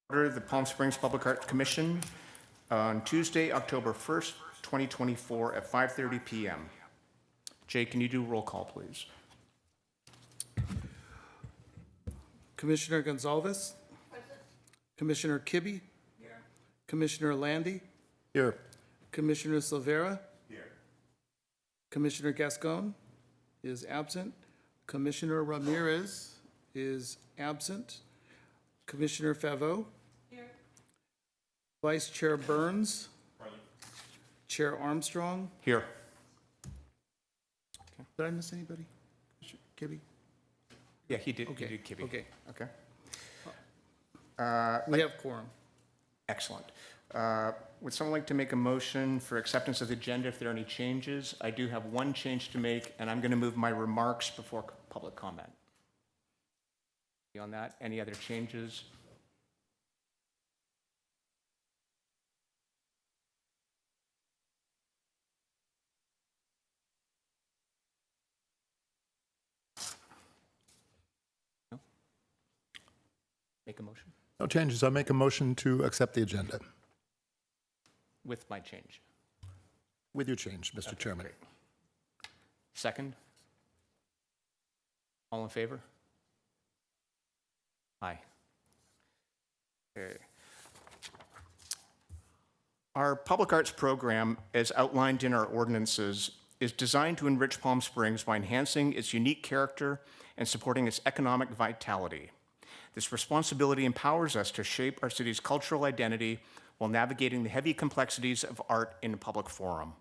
Order the Palm Springs Public Arts Commission on Tuesday, October 1st, 2024 at 5:30 p.m. Jay, can you do roll call, please? Commissioner Gonzalez? Commissioner Kibbe? Here. Commissioner Landy? Here. Commissioner Silvera? Here. Commissioner Gascon is absent. Commissioner Ramirez is absent. Commissioner Favreau? Here. Vice Chair Burns? Present. Chair Armstrong? Here. Did I miss anybody? Kibbe? Yeah, he did. Okay. He did, Kibbe. Okay. Okay. We have quorum. Excellent. Would someone like to make a motion for acceptance of the agenda if there are any changes? I do have one change to make, and I'm going to move my remarks before public comment. On that, any other changes? No? Make a motion No changes. I make a motion to accept the agenda with my change. with your change, Mr. Chairman. Great. Second? All in favor? Aye. Okay. Our public arts program, as outlined in our ordinances, is designed to enrich Palm Springs by enhancing its unique character and supporting its economic vitality. This responsibility empowers us to shape our city's cultural identity while navigating the heavy complexities of art in a public forum.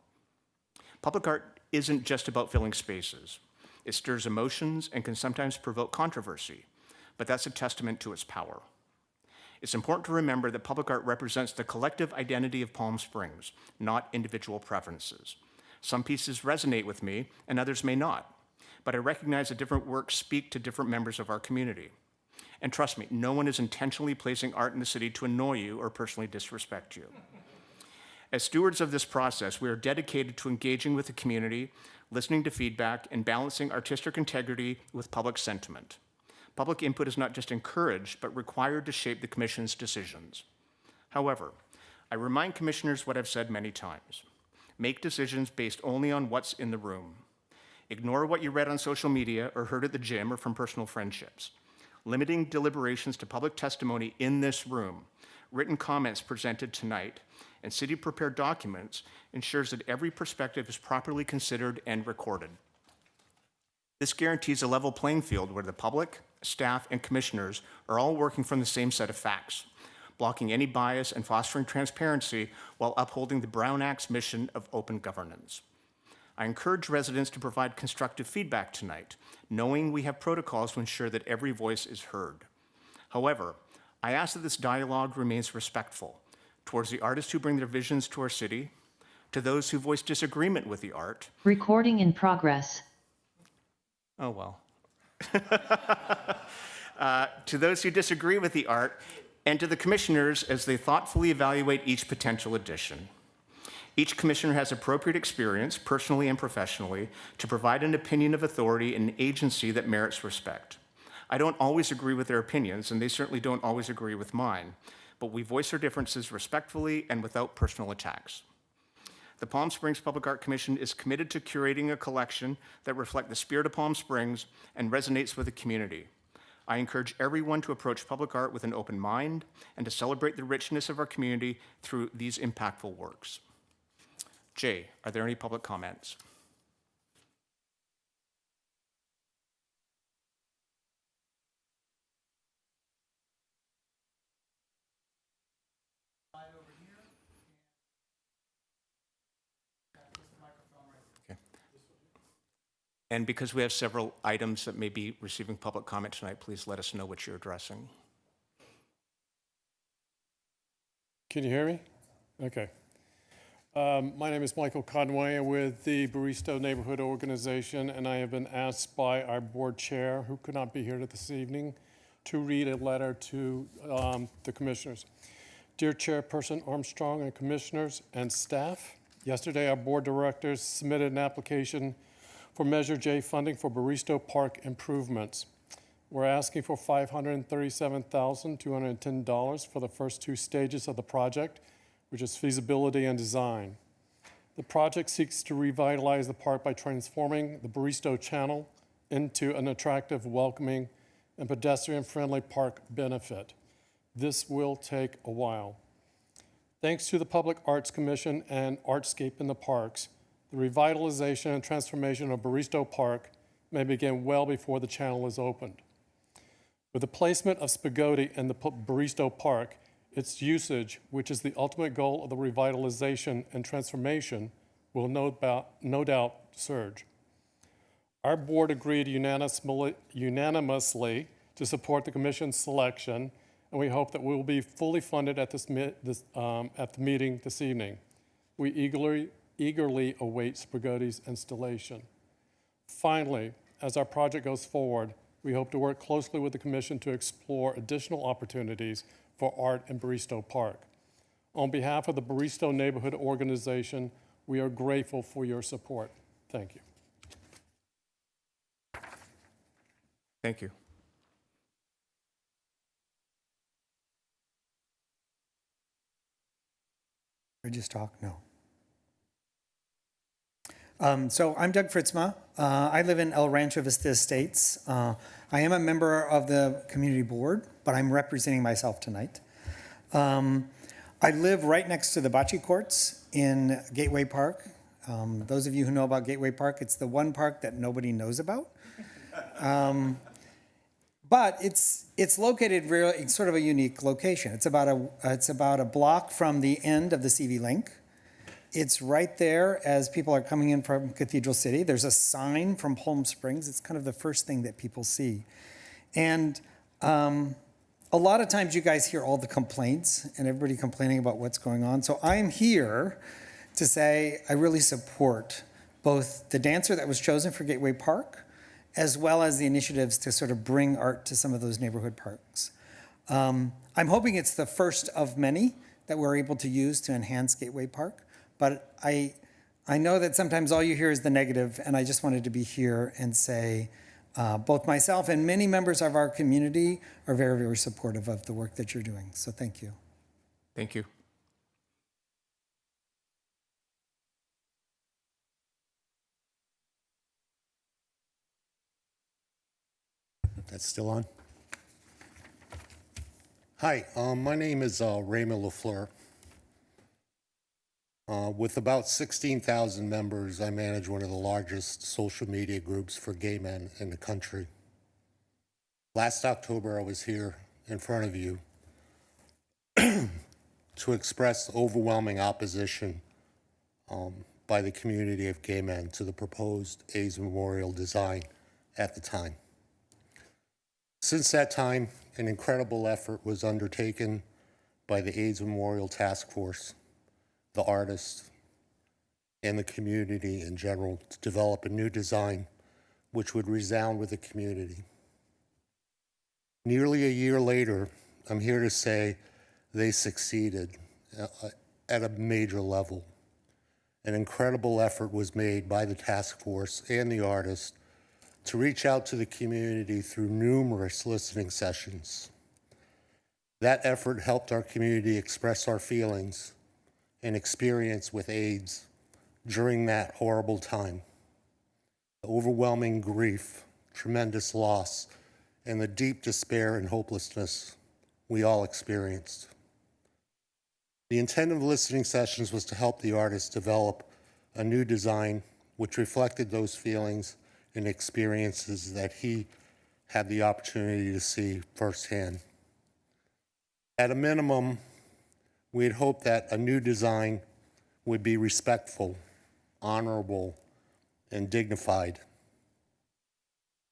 Public art isn't just about filling spaces. It stirs emotions and can sometimes provoke controversy, but that's a testament to its power. It's important to remember that public art represents the collective identity of Palm Springs, not individual preferences. Some pieces resonate with me and others may not, but I recognize that different works speak to different members of our community. And trust me, no one is intentionally placing art in the city to annoy you or personally disrespect you. As stewards of this process, we are dedicated to engaging with the community, listening to feedback, and balancing artistic integrity with public sentiment. Public input is not just encouraged, but required to shape the Commission's decisions. However, I remind commissioners what I've said many times. Make decisions based only on what's in the room. Ignore what you read on social media or heard at the gym or from personal friendships. Limiting deliberations to public testimony in this room, written comments presented tonight, and city-prepared documents ensures that every perspective is properly considered and recorded. This guarantees a level playing field where the public, staff, and commissioners are all working from the same set of facts, blocking any bias and fostering transparency while upholding the Brown Act's mission of open governance. I encourage residents to provide constructive feedback tonight, knowing we have protocols to ensure that every voice is heard. However, I ask that this dialogue remains respectful towards the artists who bring their visions to our city, to those who voice disagreement with the art. Recording in progress. Oh, well. To those who disagree with the art, and to the commissioners as they thoughtfully evaluate each potential addition. Each commissioner has appropriate experience, personally and professionally, to provide an opinion of authority and agency that merits respect. I don't always agree with their opinions, and they certainly don't always agree with mine, but we voice our differences respectfully and without personal attacks. The Palm Springs Public Art Commission is committed to curating a collection that reflects the spirit of Palm Springs and resonates with the community. I encourage everyone to approach public art with an open mind and to celebrate the richness of our community through these impactful works. Jay, are there any public comments? Okay. And because we have several items that may be receiving public comment tonight, please let us know what you're addressing. Can you hear me? Okay. My name is Michael Conway with the Barristo Neighborhood Organization, and I have been asked by our board chair, who could not be here this evening, to read a letter to the commissioners. Dear Chairperson Armstrong and commissioners and staff, yesterday our board directors submitted an application for Measure J funding for Barristo Park improvements. We're asking for $537,210 for the first two stages of the project, which is feasibility and design. The project seeks to revitalize the park by transforming the Baristo Channel into an attractive, welcoming, and pedestrian-friendly park benefit. This will take a while. Thanks to the Public Arts Commission and Artscape in the Parks, the revitalization and transformation of Baristo Park may begin well before the channel is opened. With the placement of spaghetti in the Baristo Park, its usage, which is the ultimate goal of the revitalization and transformation, will no doubt surge. Our board agreed unanimously to support the commission's selection, and we hope that we will be fully funded at at the meeting this evening. We eagerly await Spagotti's installation. Finally, as our project goes forward, we hope to work closely with the commission to explore additional opportunities for art in Baristo Park. On behalf of the Baristo Neighborhood Organization, we are grateful for your support. Thank you. Thank you. Or just talk? No. So I'm Doug Fritzma. I live in El Rancho Vista Estates. I am a member of the community board, but I'm representing myself tonight. I live right next to the bocce courts in Gateway Park. Those of you who know about Gateway Park, it's the one park that nobody knows about. But it's located really in sort of a unique location. It's about a block from the end of the CV Link. It's right there as people are coming in from Cathedral City. There's a sign from Palm Springs. It's kind of the first thing that people see. And a lot of times you guys hear all the complaints and everybody complaining about what's going on. So I'm here to say I really support both the dancer that was chosen for Gateway Park, as well as the initiatives to sort of bring art to some of those neighborhood parks. I'm hoping it's the first of many that we're able to use to enhance Gateway Park. But I know that sometimes all you hear is the negative, and I just wanted to be here and say both myself and many members of our community are very, very supportive of the work that you're doing. So thank you. Thank you. That's still on? Hi, my name is Raymond LaFleur. With about 16,000 members, I manage one of the largest social media groups for gay men in the country. Last October, I was here in front of you to express overwhelming opposition by the community of gay men to the proposed AIDS Memorial design at the time. Since that time, an incredible effort was undertaken by the AIDS Memorial Task Force, the artists, and the community in general to develop a new design which would resound with the community. Nearly a year later, I'm here to say they succeeded at a major level. An incredible effort was made by the task force and the artists to reach out to the community through numerous listening sessions. That effort helped our community express our feelings and experience with AIDS during that horrible time. The overwhelming grief, tremendous loss, and the deep despair and hopelessness we all experienced. The intent of the listening sessions was to help the artist develop a new design which reflected those feelings and experiences that he had the opportunity to see firsthand. At a minimum, we had hoped that a new design would be respectful, honorable, and dignified.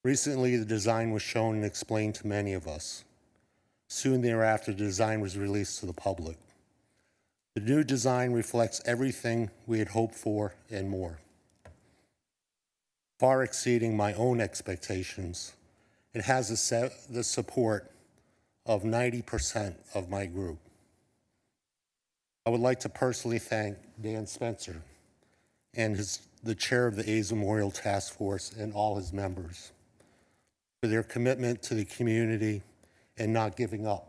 Recently, the design was shown and explained to many of us. Soon thereafter, the design was released to the public. The new design reflects everything we had hoped for and more, far exceeding my own expectations. It has the support of 90% of my group. I would like to personally thank Dan Spencer and the chair of the AIDS Memorial Task Force and all his members for their commitment to the community and not giving up.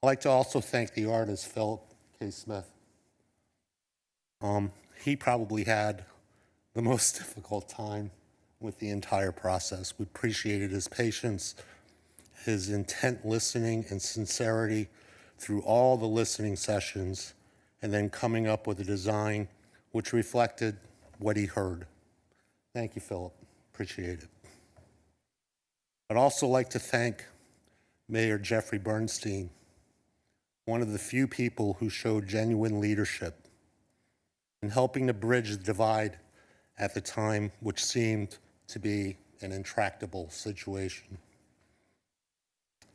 I'd like to also thank the artist, Philip K. Smith. He probably had the most difficult time with the entire process. We appreciated his patience, his intent listening and sincerity through all the listening sessions, and then coming up with a design which reflected what he heard. Thank you, Philip. Appreciate it. I'd also like to thank Mayor Jeffrey Bernstein, one of the few people who showed genuine leadership in helping to bridge the divide at the time, which seemed to be an intractable situation.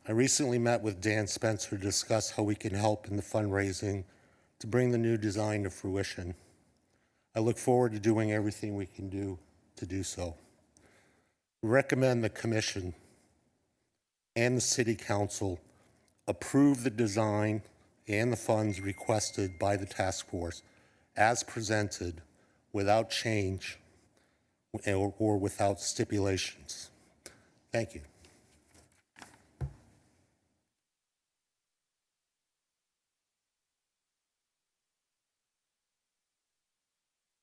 I recently met with Dan Spencer to discuss how we can help in the fundraising to bring the new design to fruition. I look forward to doing everything we can do to do so. We recommend the Commission and the City Council approve the design and the funds requested by the task force as presented without change or without stipulations. Thank you.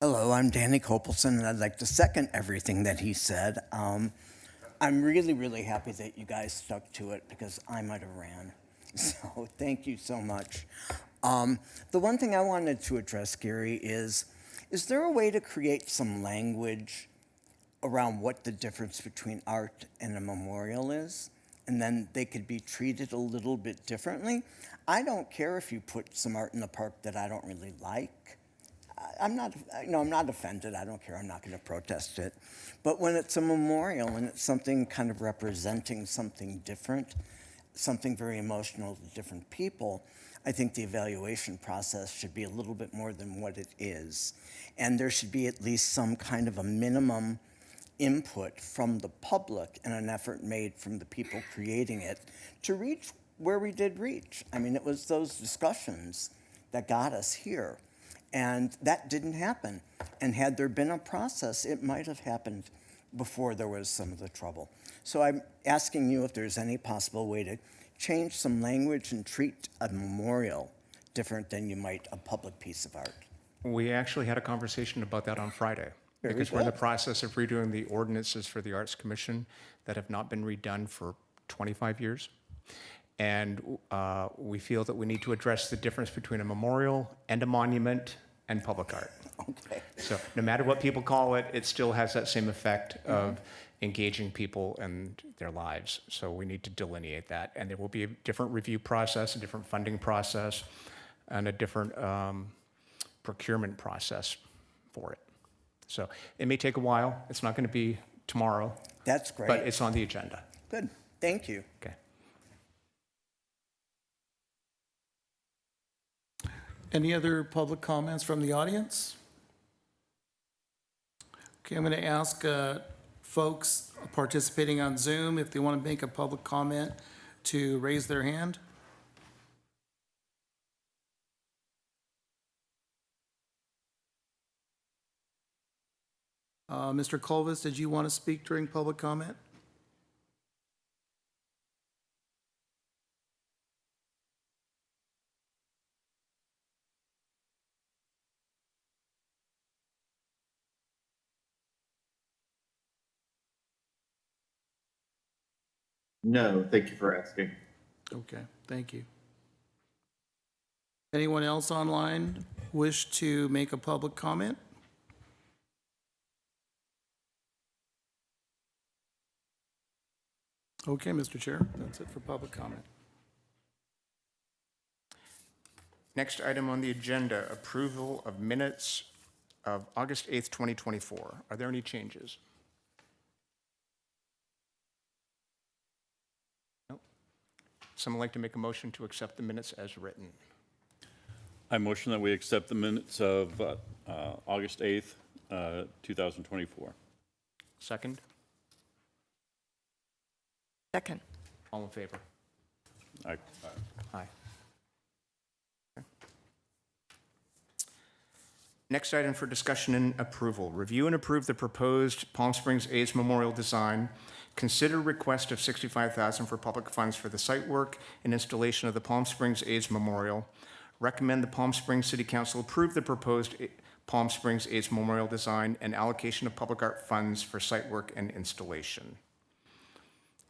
Hello, I'm Danny Copelson, and I'd like to second everything that he said. I'm really, really happy that you guys stuck to it because I might have ran. So thank you so much. The one thing I wanted to address, Gary, is there a way to create some language around what the difference between art and a memorial is? And then they could be treated a little bit differently. I don't care if you put some art in the park that I don't really like. I'm not offended. I don't care. I'm not going to protest it. But when it's a memorial and it's something kind of representing something different, something very emotional to different people, I think the evaluation process should be a little bit more than what it is. And there should be at least some kind of a minimum input from the public and an effort made from the people creating it to reach where we did reach. I mean, it was those discussions that got us here. And that didn't happen. And had there been a process, it might have happened before there was some of the trouble. So I'm asking you if there's any possible way to change some language and treat a memorial different than you might a public piece of art. We actually had a conversation about that on Friday. Because we're in the process of redoing the ordinances for the Arts Commission that have not been redone for 25 years. And we feel that we need to address the difference between a memorial and a monument and public art. Okay. So no matter what people call it, it still has that same effect of engaging people and their lives. So we need to delineate that. And there will be a different review process, a different funding process, and a different procurement process for it. So it may take a while. It's not going to be tomorrow, That's great. but it's on the agenda. Good. Thank you. Okay. Any other public comments from the audience? Okay, I'm going to ask folks participating on Zoom if they want to make a public comment to raise their hand. Mr. Colvis, did you want to speak during public comment? No, thank you for asking. Okay, thank you. Anyone else online wish to make a public comment? Okay, Mr. Chair, that's it for public comment. Next item on the agenda, approval of minutes of August 8th, 2024. Are there any changes? Nope. Someone like to make a motion to accept the minutes as written? I motion that we accept the minutes of August 8th, 2024. Second? Second. All in favor? Aye. Aye. Okay. Next item for discussion and approval. Review and approve the proposed Palm Springs AIDS Memorial design. Consider request of $65,000 for public funds for the site work and installation of the Palm Springs AIDS Memorial. Recommend the Palm Springs City Council approve the proposed Palm Springs AIDS Memorial design and allocation of public art funds for site work and installation.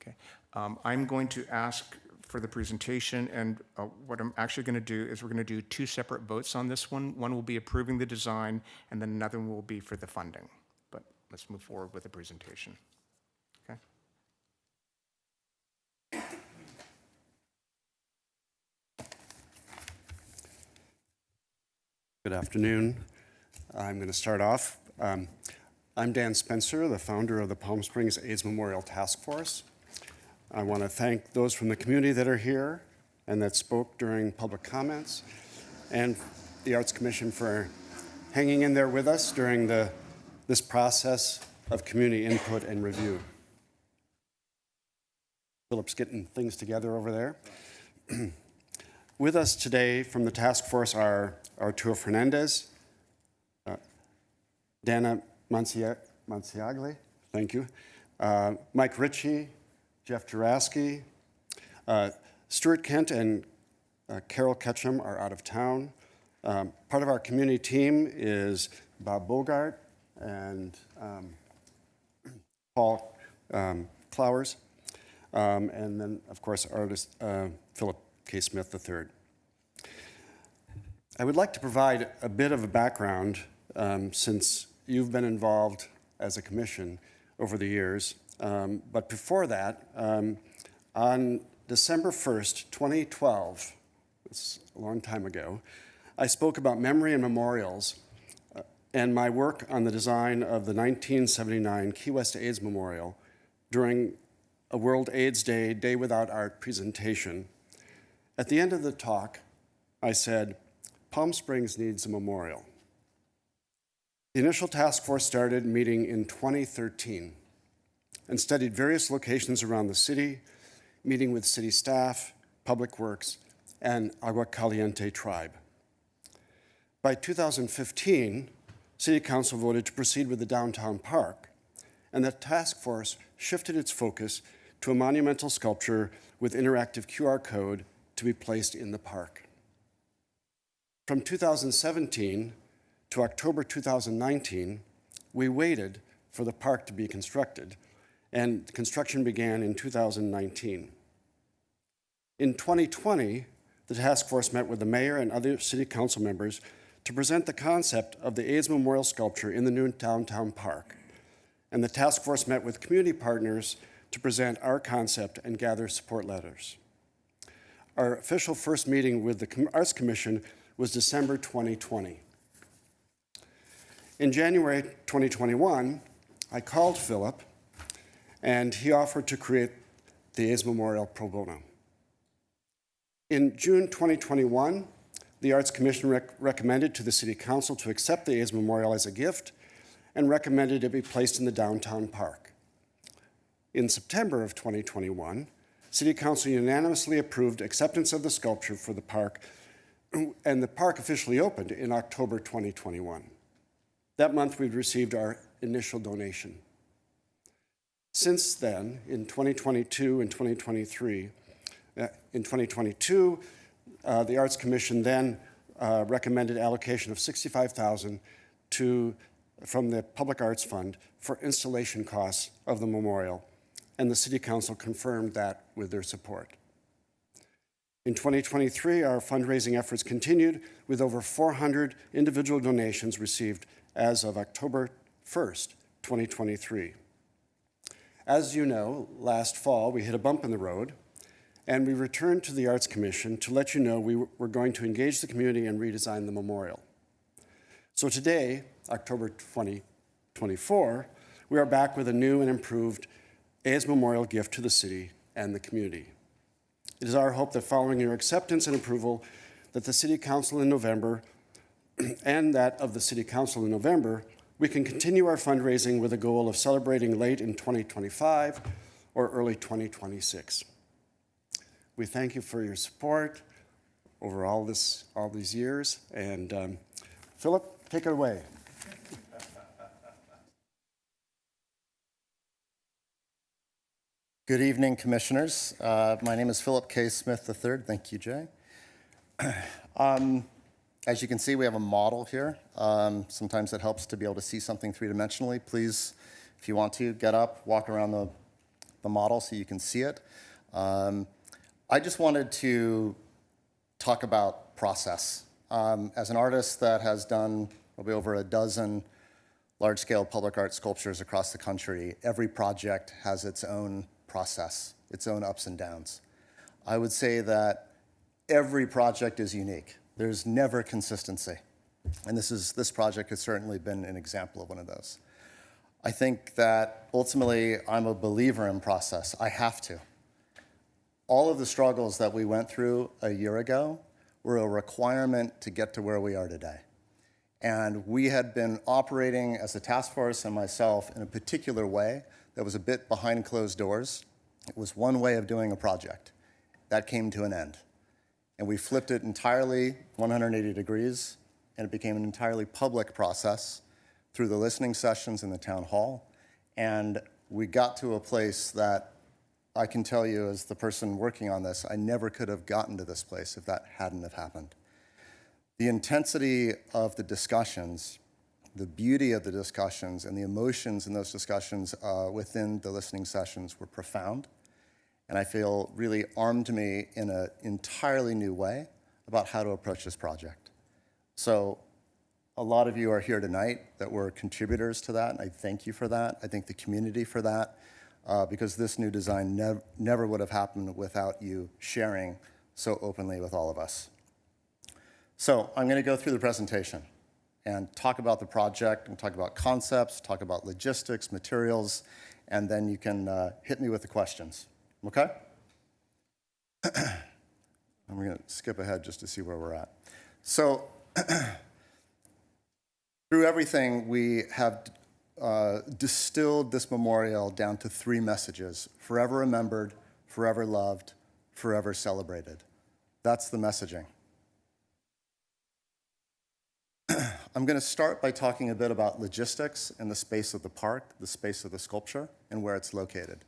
Okay. I'm going to ask for the presentation, and what I'm actually going to do is we're going to do two separate votes on this one. One will be approving the design, and then another one will be for the funding. But let's move forward with the presentation. Okay. Good afternoon. I'm going to start off. I'm Dan Spencer, the founder of the Palm Springs AIDS Memorial Task Force. I want to thank those from the community that are here and that spoke during public comments, and the Arts Commission for hanging in there with us during this process of community input and review. Philip's getting things together over there. With us today from the task force are Arturo Fernandez, Dana Manciagli, thank you, Mike Ritchie, Jeff Juraski, Stuart Kent and Carol Ketchum are out of town. Part of our community team is Bob Bogart and Paul Clowers, and then, of course, artist Philip K. Smith III. I would like to provide a bit of a background since you've been involved as a commission over the years. But before that, on December 1st, 2012, it's a long time ago, I spoke about memory and memorials and my work on the design of the 1979 Key West AIDS Memorial during a World AIDS Day, Day Without Art presentation. At the end of the talk, I said, Palm Springs needs a memorial. The initial task force started meeting in 2013 and studied various locations around the city, meeting with city staff, public works, and Agua Caliente tribe. By 2015, City Council voted to proceed with the downtown park, and the task force shifted its focus to a monumental sculpture with interactive QR code to be placed in the park. From 2017 to October 2019, we waited for the park to be constructed, and construction began in 2019. In 2020, the task force met with the mayor and other city council members to present the concept of the AIDS Memorial sculpture in the new downtown park. And the task force met with community partners to present our concept and gather support letters. Our official first meeting with the Arts Commission was December 2020. In January 2021, I called Philip, and he offered to create the AIDS Memorial pro bono. In June 2021, the Arts Commission recommended to the City Council to accept the AIDS Memorial as a gift and recommended it be placed in the downtown park. In September of 2021, City Council unanimously approved acceptance of the sculpture for the park, and the park officially opened in October 2021. That month, we'd received our initial donation. Since then, in 2022 and 2023, in 2022, the Arts Commission then recommended allocation of $65,000 from the Public Arts Fund for installation costs of the memorial, and the City Council confirmed that with their support. In 2023, our fundraising efforts continued with over 400 individual donations received as of October 1st, 2023. As you know, last fall, we hit a bump in the road, and we returned to the Arts Commission to let you know we were going to engage the community and redesign the memorial. So today, October 2024, we are back with a new and improved AIDS Memorial gift to the city and the community. It is our hope that following your acceptance and approval, that the City Council in November and that of the City Council in November, we can continue our fundraising with a goal of celebrating late in 2025 or early 2026. We thank you for your support over all these years. And Philip, take it away. Good evening, Commissioners. My name is Philip K. Smith III. Thank you, Jay. As you can see, we have a model here. Sometimes it helps to be able to see something three-dimensionally. Please, if you want to, get up, walk around the model so you can see it. I just wanted to talk about process. As an artist that has done probably over a dozen large-scale public art sculptures across the country, every project has its own process, its own ups and downs. I would say that every project is unique. There's never consistency. And this project has certainly been an example of one of those. I think that ultimately I'm a believer in process. I have to. All of the struggles that we went through a year ago were a requirement to get to where we are today. And we had been operating as a task force and myself in a particular way that was a bit behind closed doors. It was one way of doing a project. That came to an end. And we flipped it entirely 180 degrees, and it became an entirely public process through the listening sessions in the town hall. And we got to a place that I can tell you, as the person working on this, I never could have gotten to this place if that hadn't have happened. The intensity of the discussions, the beauty of the discussions, and the emotions in those discussions within the listening sessions were profound. And I feel really armed me in an entirely new way about how to approach this project. So a lot of you are here tonight that were contributors to that, and I thank you for that. I thank the community for that, because this new design never would have happened without you sharing so openly with all of us. So I'm going to go through the presentation and talk about the project and talk about concepts, talk about logistics, materials, and then you can hit me with the questions. Okay? I'm going to skip ahead just to see where we're at. So through everything, we have distilled this memorial down to three messages: forever remembered, forever loved, forever celebrated. That's the messaging. I'm going to start by talking a bit about logistics and the space of the park, the space of the sculpture, and where it's located.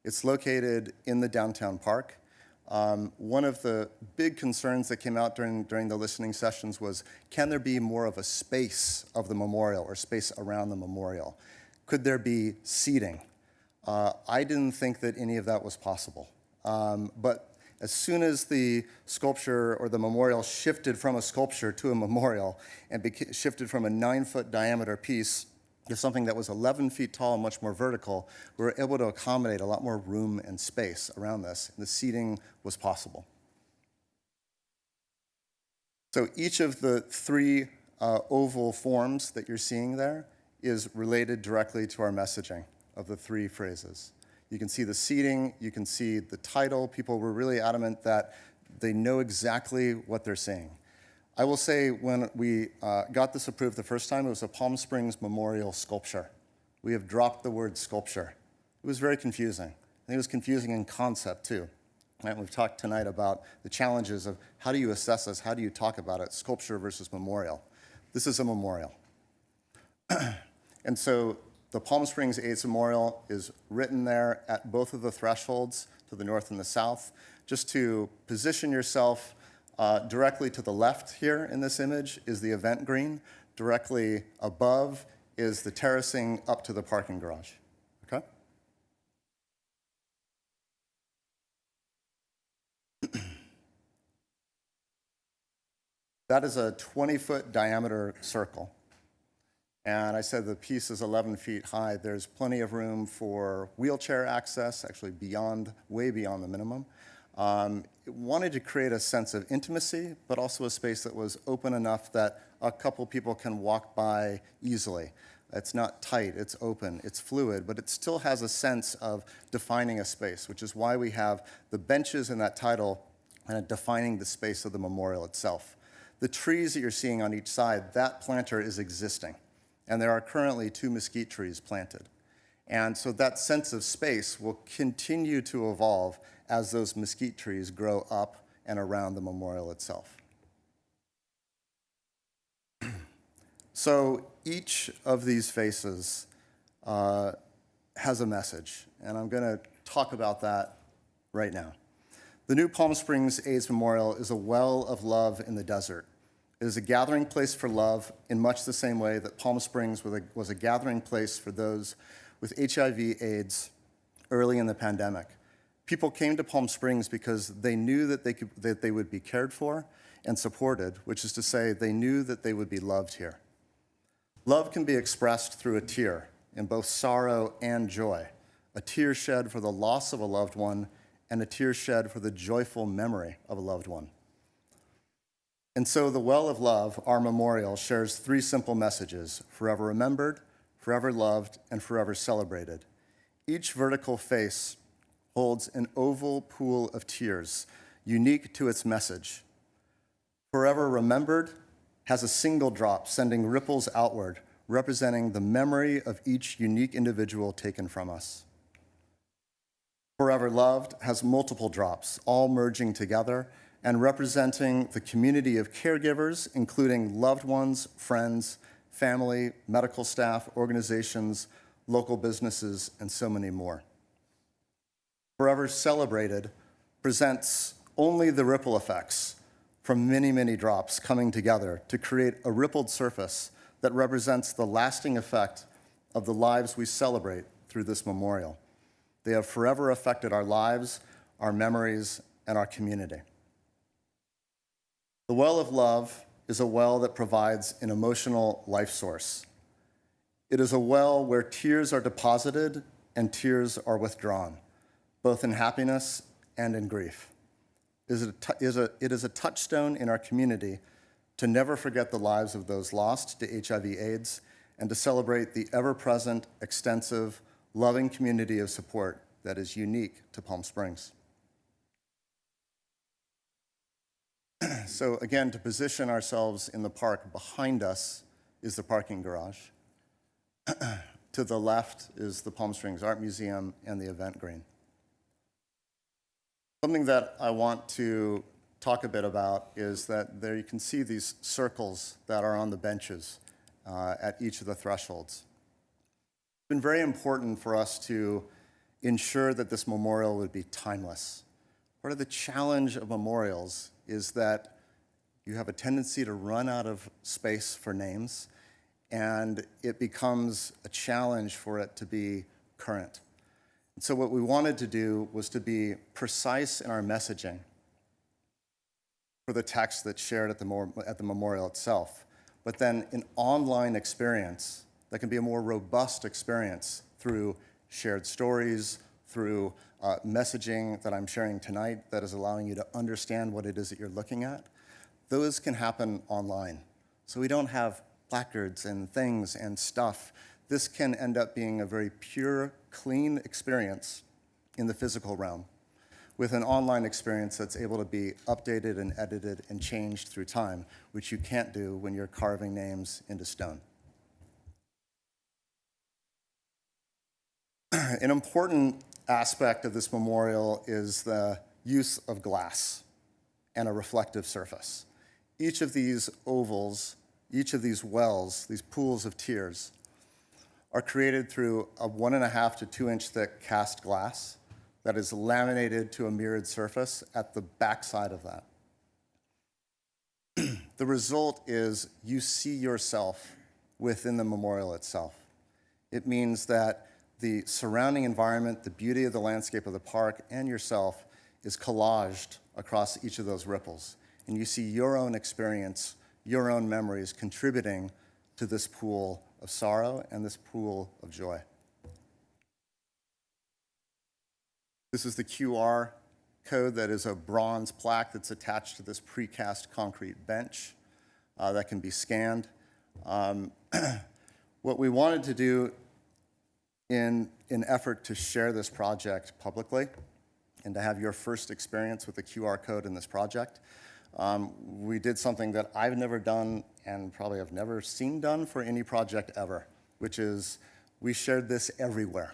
It's located in the downtown park. One of the big concerns that came out during the listening sessions was, can there be more of a space of the memorial or space around the memorial? Could there be seating? I didn't think that any of that was possible. But as soon as the sculpture or the memorial shifted from a sculpture to a memorial and shifted from a 9-foot diameter piece to something that was 11 feet tall and much more vertical, we were able to accommodate a lot more room and space around this, and the seating was possible. So each of the three oval forms that you're seeing there is related directly to our messaging of the three phrases. You can see the seating, you can see the title. People were really adamant that they know exactly what they're saying. I will say when we got this approved the first time, it was a Palm Springs Memorial Sculpture. We have dropped the word sculpture. It was very confusing. I think it was confusing in concept too. Right? We've talked tonight about the challenges of how do you assess this, how do you talk about it, sculpture versus memorial. This is a memorial. And so the Palm Springs AIDS Memorial is written there at both of the thresholds, to the north and the south. Just to position yourself directly to the left here in this image is the event green. Directly above is the terracing up to the parking garage. Okay? That is a 20-foot diameter circle. And I said the piece is 11 feet high. There's plenty of room for wheelchair access, actually way beyond the minimum. It wanted to create a sense of intimacy, but also a space that was open enough that a couple people can walk by easily. It's not tight, it's open, it's fluid, but it still has a sense of defining a space, which is why we have the benches in that title and defining the space of the memorial itself. The trees that you're seeing on each side, that planter is existing. And there are currently 2 mesquite trees planted. And so that sense of space will continue to evolve as those mesquite trees grow up and around the memorial itself. So each of these faces has a message, and I'm going to talk about that right now. The new Palm Springs AIDS Memorial is a well of love in the desert. It is a gathering place for love in much the same way that Palm Springs was a gathering place for those with HIV/AIDS early in the pandemic. People came to Palm Springs because they knew that they would be cared for and supported, which is to say they knew that they would be loved here. Love can be expressed through a tear in both sorrow and joy, a tear shed for the loss of a loved one and a tear shed for the joyful memory of a loved one. And so the Well of Love, our memorial, shares three simple messages: forever remembered, forever loved, and forever celebrated. Each vertical face holds an oval pool of tears, unique to its message. Forever remembered has a single drop sending ripples outward, representing the memory of each unique individual taken from us. Forever Loved has multiple drops, all merging together and representing the community of caregivers, including loved ones, friends, family, medical staff, organizations, local businesses, and so many more. Forever Celebrated presents only the ripple effects from many, many drops coming together to create a rippled surface that represents the lasting effect of the lives we celebrate through this memorial. They have forever affected our lives, our memories, and our community. The Well of Love is a well that provides an emotional life source. It is a well where tears are deposited and tears are withdrawn, both in happiness and in grief. It is a touchstone in our community to never forget the lives of those lost to HIV/AIDS and to celebrate the ever-present, extensive, loving community of support that is unique to Palm Springs. So again, to position ourselves in the park, behind us is the parking garage. To the left is the Palm Springs Art Museum and the event green. Something that I want to talk a bit about is that there you can see these circles that are on the benches at each of the thresholds. It's been very important for us to ensure that this memorial would be timeless. Part of the challenge of memorials is that you have a tendency to run out of space for names, and it becomes a challenge for it to be current. And so what we wanted to do was to be precise in our messaging for the text that's shared at the memorial itself, but then an online experience that can be a more robust experience through shared stories, through messaging that I'm sharing tonight that is allowing you to understand what it is that you're looking at. Those can happen online. So we don't have placards and things and stuff. This can end up being a very pure, clean experience in the physical realm with an online experience that's able to be updated and edited and changed through time, which you can't do when you're carving names into stone. An important aspect of this memorial is the use of glass and a reflective surface. Each of these ovals, each of these wells, these pools of tears, are created through a 1.5 to 2 inch thick cast glass that is laminated to a mirrored surface at the backside of that. The result is you see yourself within the memorial itself. It means that the surrounding environment, the beauty of the landscape of the park, and yourself is collaged across each of those ripples. And you see your own experience, your own memories contributing to this pool of sorrow and this pool of joy. This is the QR code that is a bronze plaque that's attached to this precast concrete bench that can be scanned. What we wanted to do in an effort to share this project publicly and to have your first experience with the QR code in this project, we did something that I've never done and probably have never seen done for any project ever, which is we shared this everywhere.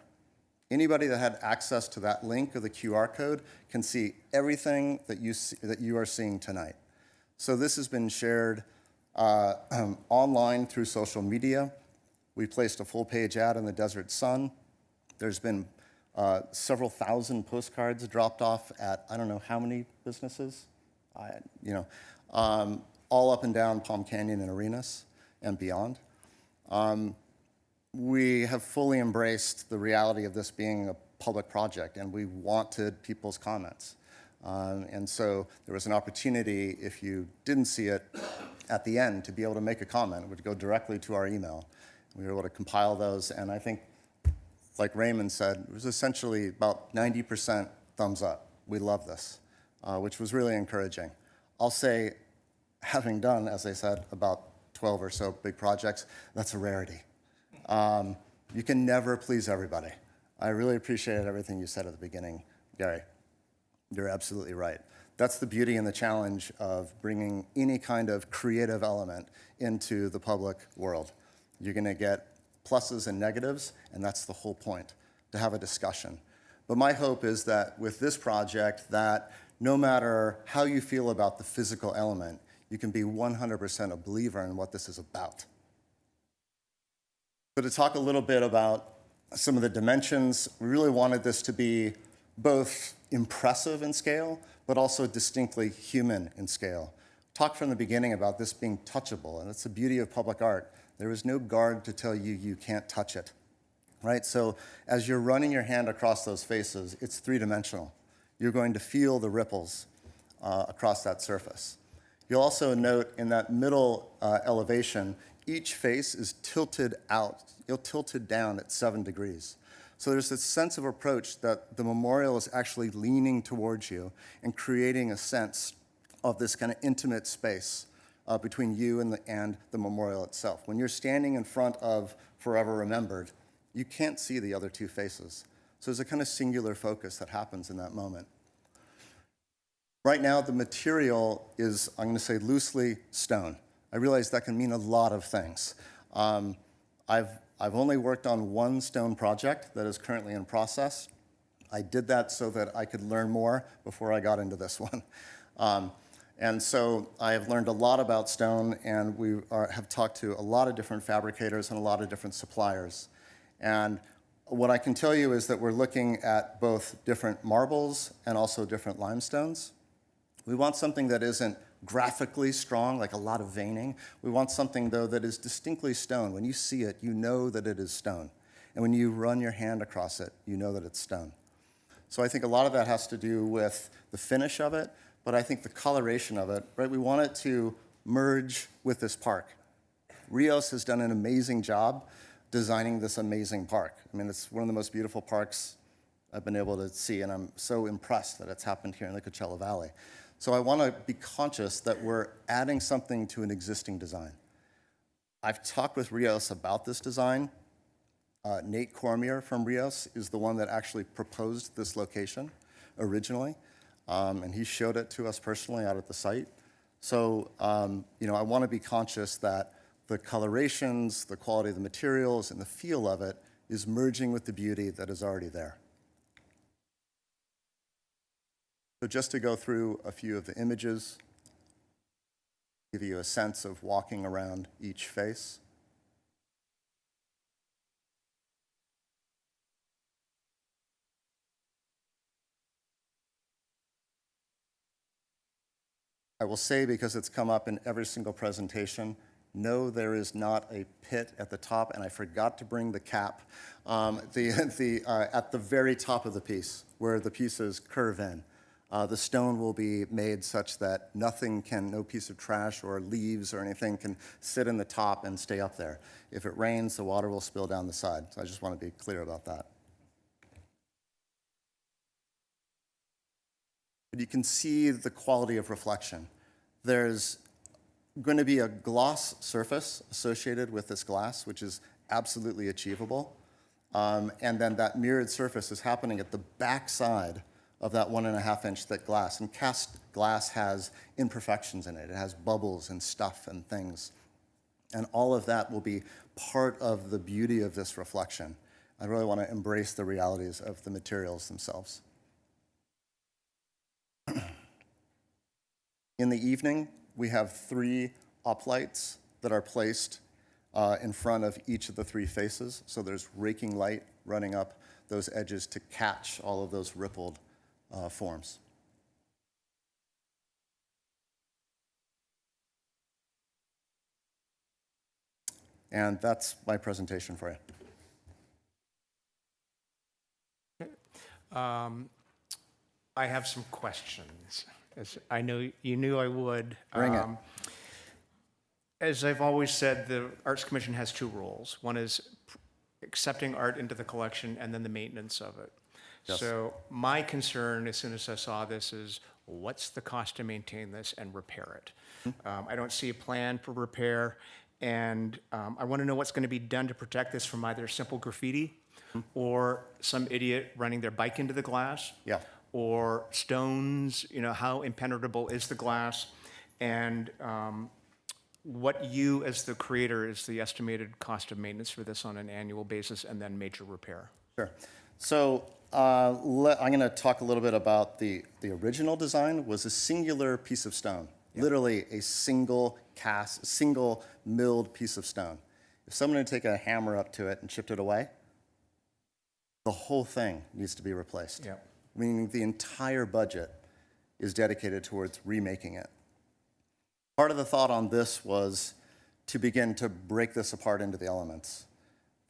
Anybody that had access to that link of the QR code can see everything that you are seeing tonight. So this has been shared online through social media. We placed a full-page ad in the Desert Sun. There's been several thousand postcards dropped off at I don't know how many businesses, all up and down Palm Canyon and Arenas and beyond. We have fully embraced the reality of this being a public project, and we wanted people's comments. And so there was an opportunity, if you didn't see it at the end, to be able to make a comment. It would go directly to our email. We were able to compile those, and I think, like Raymond said, it was essentially about 90% thumbs up. We love this, which was really encouraging. I'll say, having done, as I said, about 12 or so big projects, that's a rarity. You can never please everybody. I really appreciated everything you said at the beginning, Gary. You're absolutely right. That's the beauty and the challenge of bringing any kind of creative element into the public world. You're going to get pluses and negatives, and that's the whole point, to have a discussion. But my hope is that with this project, that no matter how you feel about the physical element, you can be 100% a believer in what this is about. So to talk a little bit about some of the dimensions, we really wanted this to be both impressive in scale, but also distinctly human in scale. Talked from the beginning about this being touchable, and that's the beauty of public art. There is no guard to tell you you can't touch it, right? So as you're running your hand across those faces, it's three-dimensional. You're going to feel the ripples across that surface. You'll also note in that middle elevation, each face is tilted out, tilted down at 7 degrees. So there's this sense of approach that the memorial is actually leaning towards you and creating a sense of this kind of intimate space between you and the memorial itself. When you're standing in front of Forever Remembered, you can't see the other two faces. So there's a kind of singular focus that happens in that moment. Right now, the material is, I'm going to say, loosely stone. I realize that can mean a lot of things. I've only worked on one stone project that is currently in process. I did that so that I could learn more before I got into this one. And so I have learned a lot about stone, and we have talked to a lot of different fabricators and a lot of different suppliers. And what I can tell you is that we're looking at both different marbles and also different limestones. We want something that isn't graphically strong, like a lot of veining. We want something, though, that is distinctly stone. When you see it, you know that it is stone. And when you run your hand across it, you know that it's stone. So I think a lot of that has to do with the finish of it, but I think the coloration of it, right? We want it to merge with this park. Rios has done an amazing job designing this amazing park. I mean, it's one of the most beautiful parks I've been able to see, and I'm so impressed that it's happened here in the Coachella Valley. So I want to be conscious that we're adding something to an existing design. I've talked with Rios about this design. Nate Cormier from Rios is the one that actually proposed this location originally, and he showed it to us personally out at the site. So, I want to be conscious that the colorations, the quality of the materials, and the feel of it is merging with the beauty that is already there. So just to go through a few of the images, give you a sense of walking around each face. I will say, because it's come up in every single presentation, no, there is not a pit at the top, and I forgot to bring the cap. At the very top of the piece, where the pieces curve in. The stone will be made such that no piece of trash or leaves or anything can sit in the top and stay up there. If it rains, the water will spill down the side. So I just want to be clear about that. But you can see the quality of reflection. There's going to be a gloss surface associated with this glass, which is absolutely achievable. And then that mirrored surface is happening at the back side of that 1.5-inch thick glass. And cast glass has imperfections in it. It has bubbles and stuff and things. And all of that will be part of the beauty of this reflection. I really want to embrace the realities of the materials themselves. In the evening, we have 3 uplights that are placed in front of each of the three faces. So there's raking light running up those edges to catch all of those rippled forms. And that's my presentation for you. I have some questions, as I know you knew I would. Bring it. As I've always said, the Arts Commission has two roles. One is accepting art into the collection and then the maintenance of it. Yes. So my concern, as soon as I saw this, is what's the cost to maintain this and repair it? I don't see a plan for repair, and I want to know what's going to be done to protect this from either simple graffiti or some idiot running their bike into the glass. Yeah. Or stones, how impenetrable is the glass? And what you, as the creator, is the estimated cost of maintenance for this on an annual basis and then major repair? Sure. So I'm going to talk a little bit about the original design was a singular piece of stone, literally a single cast, single milled piece of stone. If someone had taken a hammer up to it and chipped it away, the whole thing needs to be replaced. Yeah. Meaning the entire budget is dedicated towards remaking it. Part of the thought on this was to begin to break this apart into the elements.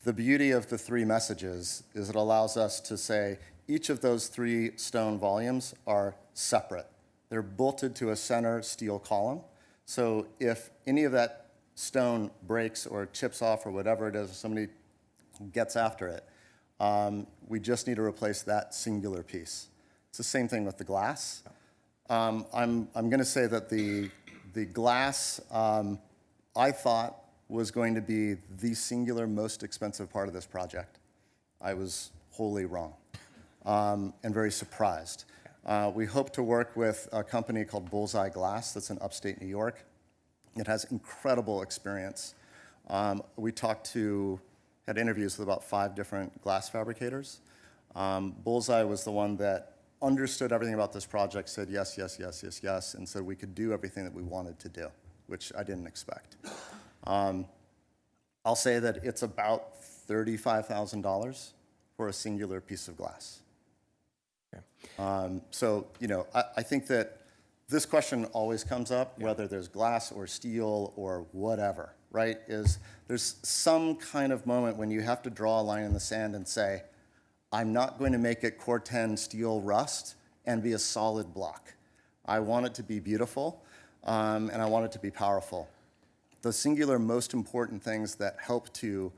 The beauty of the three messages is it allows us to say each of those three stone volumes are separate. They're bolted to a center steel column. So if any of that stone breaks or chips off or whatever it is, if somebody gets after it, we just need to replace that singular piece. It's the same thing with the glass. I'm going to say that the glass, I thought was going to be the singular most expensive part of this project. I was wholly wrong and very surprised. We hope to work with a company called Bullseye Glass that's in upstate New York. It has incredible experience. We had interviews with about 5 different glass fabricators. Bullseye was the one that understood everything about this project, said yes, yes, yes, yes, yes, and said we could do everything that we wanted to do, which I didn't expect. I'll say that it's about $35,000 for a singular piece of glass. So, I think that this question always comes up, whether there's glass or steel or whatever, right? There's some kind of moment when you have to draw a line in the sand and say, I'm not going to make it Corten steel rust and be a solid block. I want it to be beautiful, and I want it to be powerful. The singular most important things that help to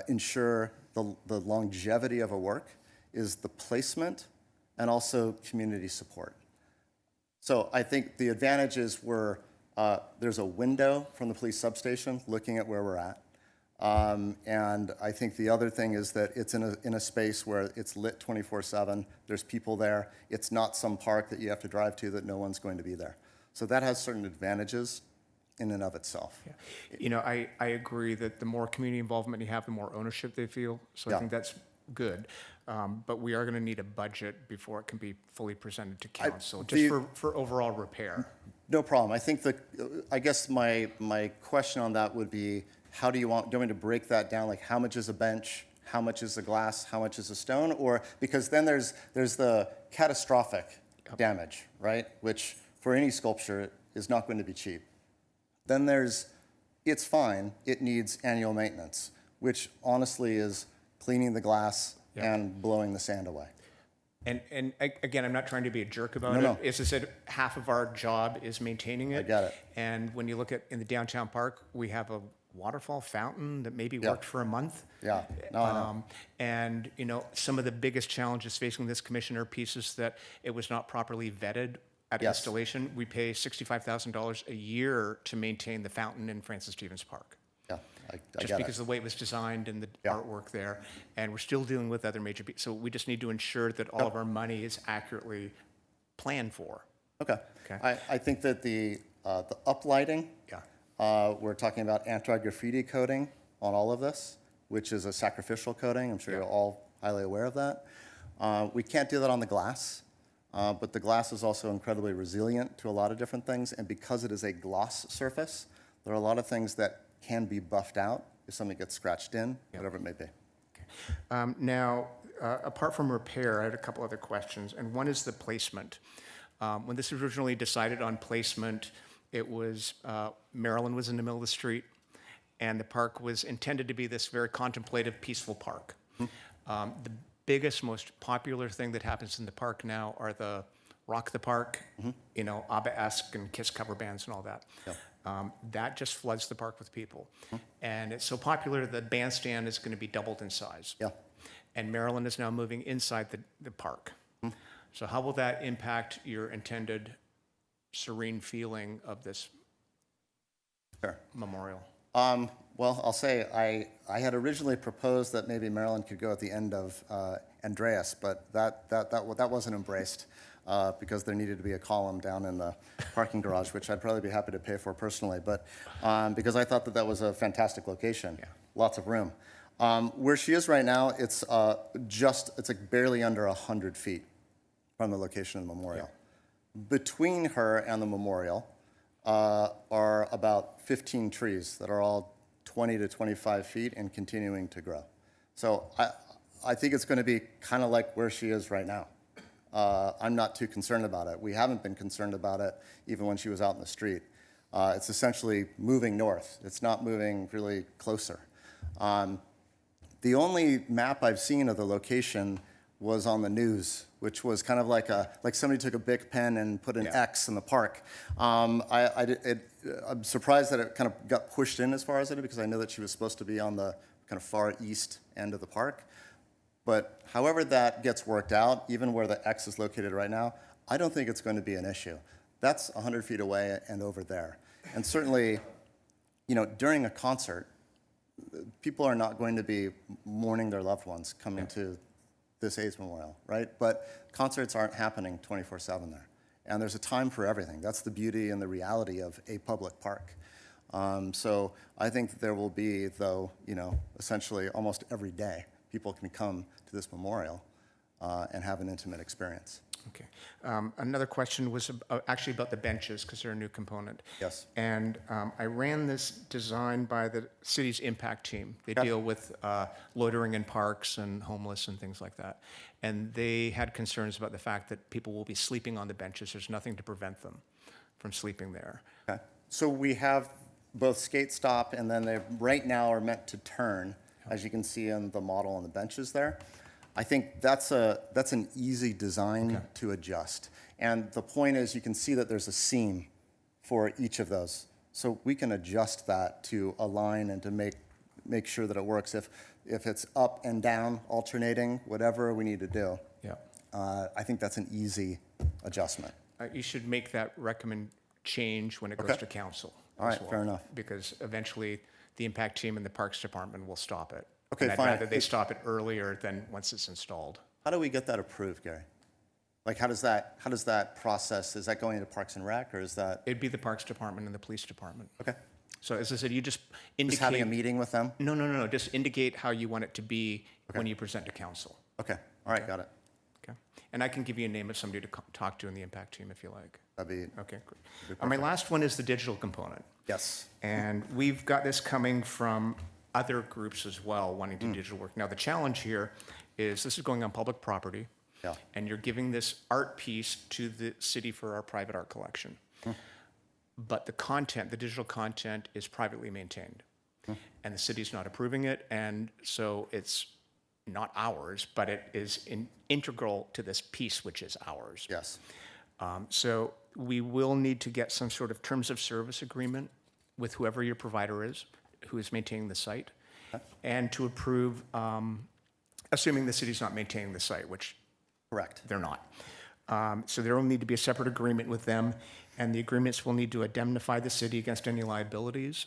ensure the longevity of a work is the placement and also community support. So I think the advantages were there's a window from the police substation looking at where we're at. And I think the other thing is that it's in a space where it's lit 24/7. There's people there. It's not some park that you have to drive to that no one's going to be there. So that has certain advantages in and of itself. Yeah. I agree that the more community involvement you have, the more ownership they feel. So I think that's good. But we are going to need a budget before it can be fully presented to council, just for overall repair. No problem. I think I guess my question on that would be, how do you want me to break that down? Like, how much is a bench? How much is a glass? How much is a stone? Or because then there's the catastrophic damage, right? Which for any sculpture is not going to be cheap. Then it's fine. It needs annual maintenance, which honestly is cleaning the glass and blowing the sand away. And again, I'm not trying to be a jerk about No, it. no. As I said, half of our job is maintaining it. I get it. And when you look at in the downtown park, we have a waterfall fountain that maybe worked for a month. Yeah. No, I know. And some of the biggest challenges facing this commission are pieces that it was not properly vetted at Yes. installation. We pay $65,000 a year to maintain the fountain in Francis Stevens Park. Yeah, I Just get because it. of the way it was designed and the artwork there. And we're still dealing with other major pieces. So we just need to ensure that all of our money is accurately planned for. Okay. Okay. I think that the uplighting, we're talking about anti-graffiti coating on all of this, which is a sacrificial coating. I'm sure you're all highly aware of that. We can't do that on the glass, but the glass is also incredibly resilient to a lot of different things. And because it is a gloss surface, There are a lot of things that can be buffed out if something gets scratched in, whatever it may be. Now, apart from repair, I had a couple other questions, and one is the placement. When this was originally decided on placement, it was, Maryland was in the middle of the street, and the park was intended to be this very contemplative, peaceful park. The biggest, most popular thing that happens in the park now are the Rock the Park, you know, ABBA-esque and Kiss cover bands and all that. That just floods the park with people. And it's so popular, the bandstand is going to be doubled in size. Yeah. And Maryland is now moving inside the park. So how will that impact your intended serene feeling of this Sure. memorial? Well, I'll say I had originally proposed that maybe Maryland could go at the end of Andreas, but that wasn't embraced because there needed to be a column down in the parking garage, which I'd probably be happy to pay for personally, but because I thought that was a fantastic location, lots of room. Where she is right now, it's like barely under 100 feet from the location of the memorial. Between her and the memorial are about 15 trees that are all 20 to 25 feet and continuing to grow. So I think it's going to be kind of like where she is right now. I'm not too concerned about it. We haven't been concerned about it even when she was out in the street. It's essentially moving north. It's not moving really closer. The only map I've seen of the location was on the news, which was kind of like somebody took a Bic pen and put an X in the park. I'm surprised that it kind of got pushed in as far as it did, because I know that she was supposed to be on the kind of far east end of the park. But however that gets worked out, even where the X is located right now, I don't think it's going to be an issue. That's 100 feet away and over there. And certainly, you know, during a concert, people are not going to be mourning their loved ones coming to this AIDS memorial, right? But concerts aren't happening 24/7 there. And there's a time for everything. That's the beauty and the reality of a public park. So I think that there will be, though, you know, essentially almost every day, people can come to this memorial and have an intimate experience. Okay. Another question was actually about the benches, because they're a new component. Yes. And I ran this design by the city's impact team. They deal with loitering in parks and homeless and things like that. And they had concerns about the fact that people will be sleeping on the benches. There's nothing to prevent them from sleeping there. Okay. So we have both skate stop, and then they right now are meant to turn, as you can see in the model on the benches there. I think that's an easy design to adjust. And the point is, you can see that there's a seam for each of those. So we can adjust that to align and to make sure that it works. If it's up and down, alternating, whatever we need to do, I think that's an easy adjustment. You should make that change when it goes to council. All right, fair enough. Because eventually, the impact team and the Parks Department will stop it. Okay, and I'd fine. rather they stop it earlier than once it's installed. How do we get that approved, Gary? Like, how does that process, is that going into Parks and Rec, or is that? It'd be the Parks Department and the Police Department. Okay. So as I said, you just indicate. Just having a meeting with them? No. Just indicate how you want it to be when you present to council. Okay, all right, got it. Okay. And I can give you a name of somebody to talk to in the impact team if you like. That'd be. Okay, great. My last one is the digital component. Yes. And we've got this coming from other groups as well wanting to do digital work. Now, the challenge here is this is going on public property, and you're giving this art piece to the city for our private art collection. But the content, the digital content, is privately maintained, and the city's not approving it, and so it's not ours, but it is integral to this piece, which is ours. Yes. So we will need to get some sort of terms of service agreement with whoever your provider is, who is maintaining the site, and to approve, assuming the city's not maintaining the site, which Correct. they're not. So there will need to be a separate agreement with them, and the agreements will need to indemnify the city against any liabilities,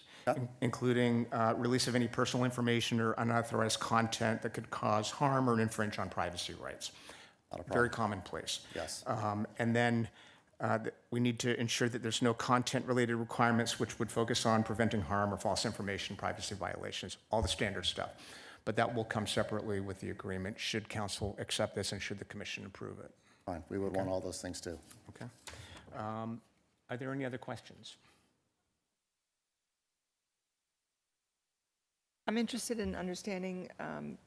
including release of any personal information or unauthorized content that could cause harm or infringe on privacy rights. Very commonplace. Yes. And then we need to ensure that there's no content-related requirements which would focus on preventing harm or false information, privacy violations, all the standard stuff. But that will come separately with the agreement, should council accept this and should the commission approve it. Fine, we would want all those things too. Okay. Are there any other questions? I'm interested in understanding,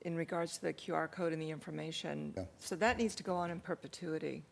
in regards to the QR code and the information. Yeah. So that needs to go on in perpetuity,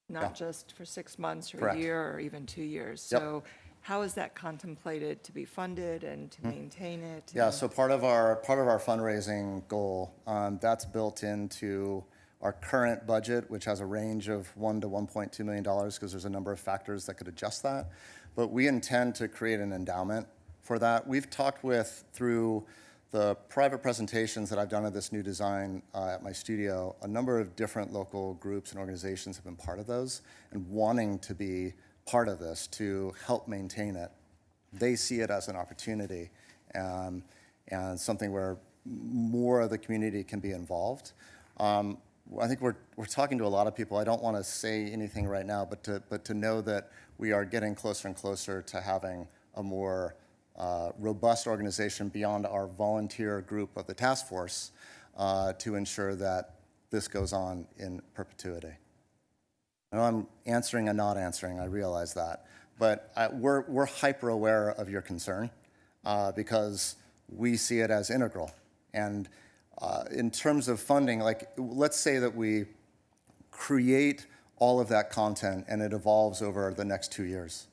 Yeah. not just for 6 months or Correct. a year or even 2 years. Yep. So how is that contemplated to be funded and to maintain it? Yeah, and- so part of our fundraising goal, that's built into our current budget, which has a range of $1 to $1.2 million, because there's a number of factors that could adjust that. But we intend to create an endowment for that. We've talked through the private presentations that I've done of this new design at my studio, a number of different local groups and organizations have been part of those and wanting to be part of this to help maintain it. They see it as an opportunity and something where more of the community can be involved. I think we're talking to a lot of people. I don't want to say anything right now, but to know that we are getting closer and closer to having a more robust organization beyond our volunteer group of the task force to ensure that this goes on in perpetuity. I know I'm answering and not answering, I realize that, but we're hyper aware of your concern because we see it as integral. And in terms of funding, like let's say that we create all of that content and it evolves over the next 2 years.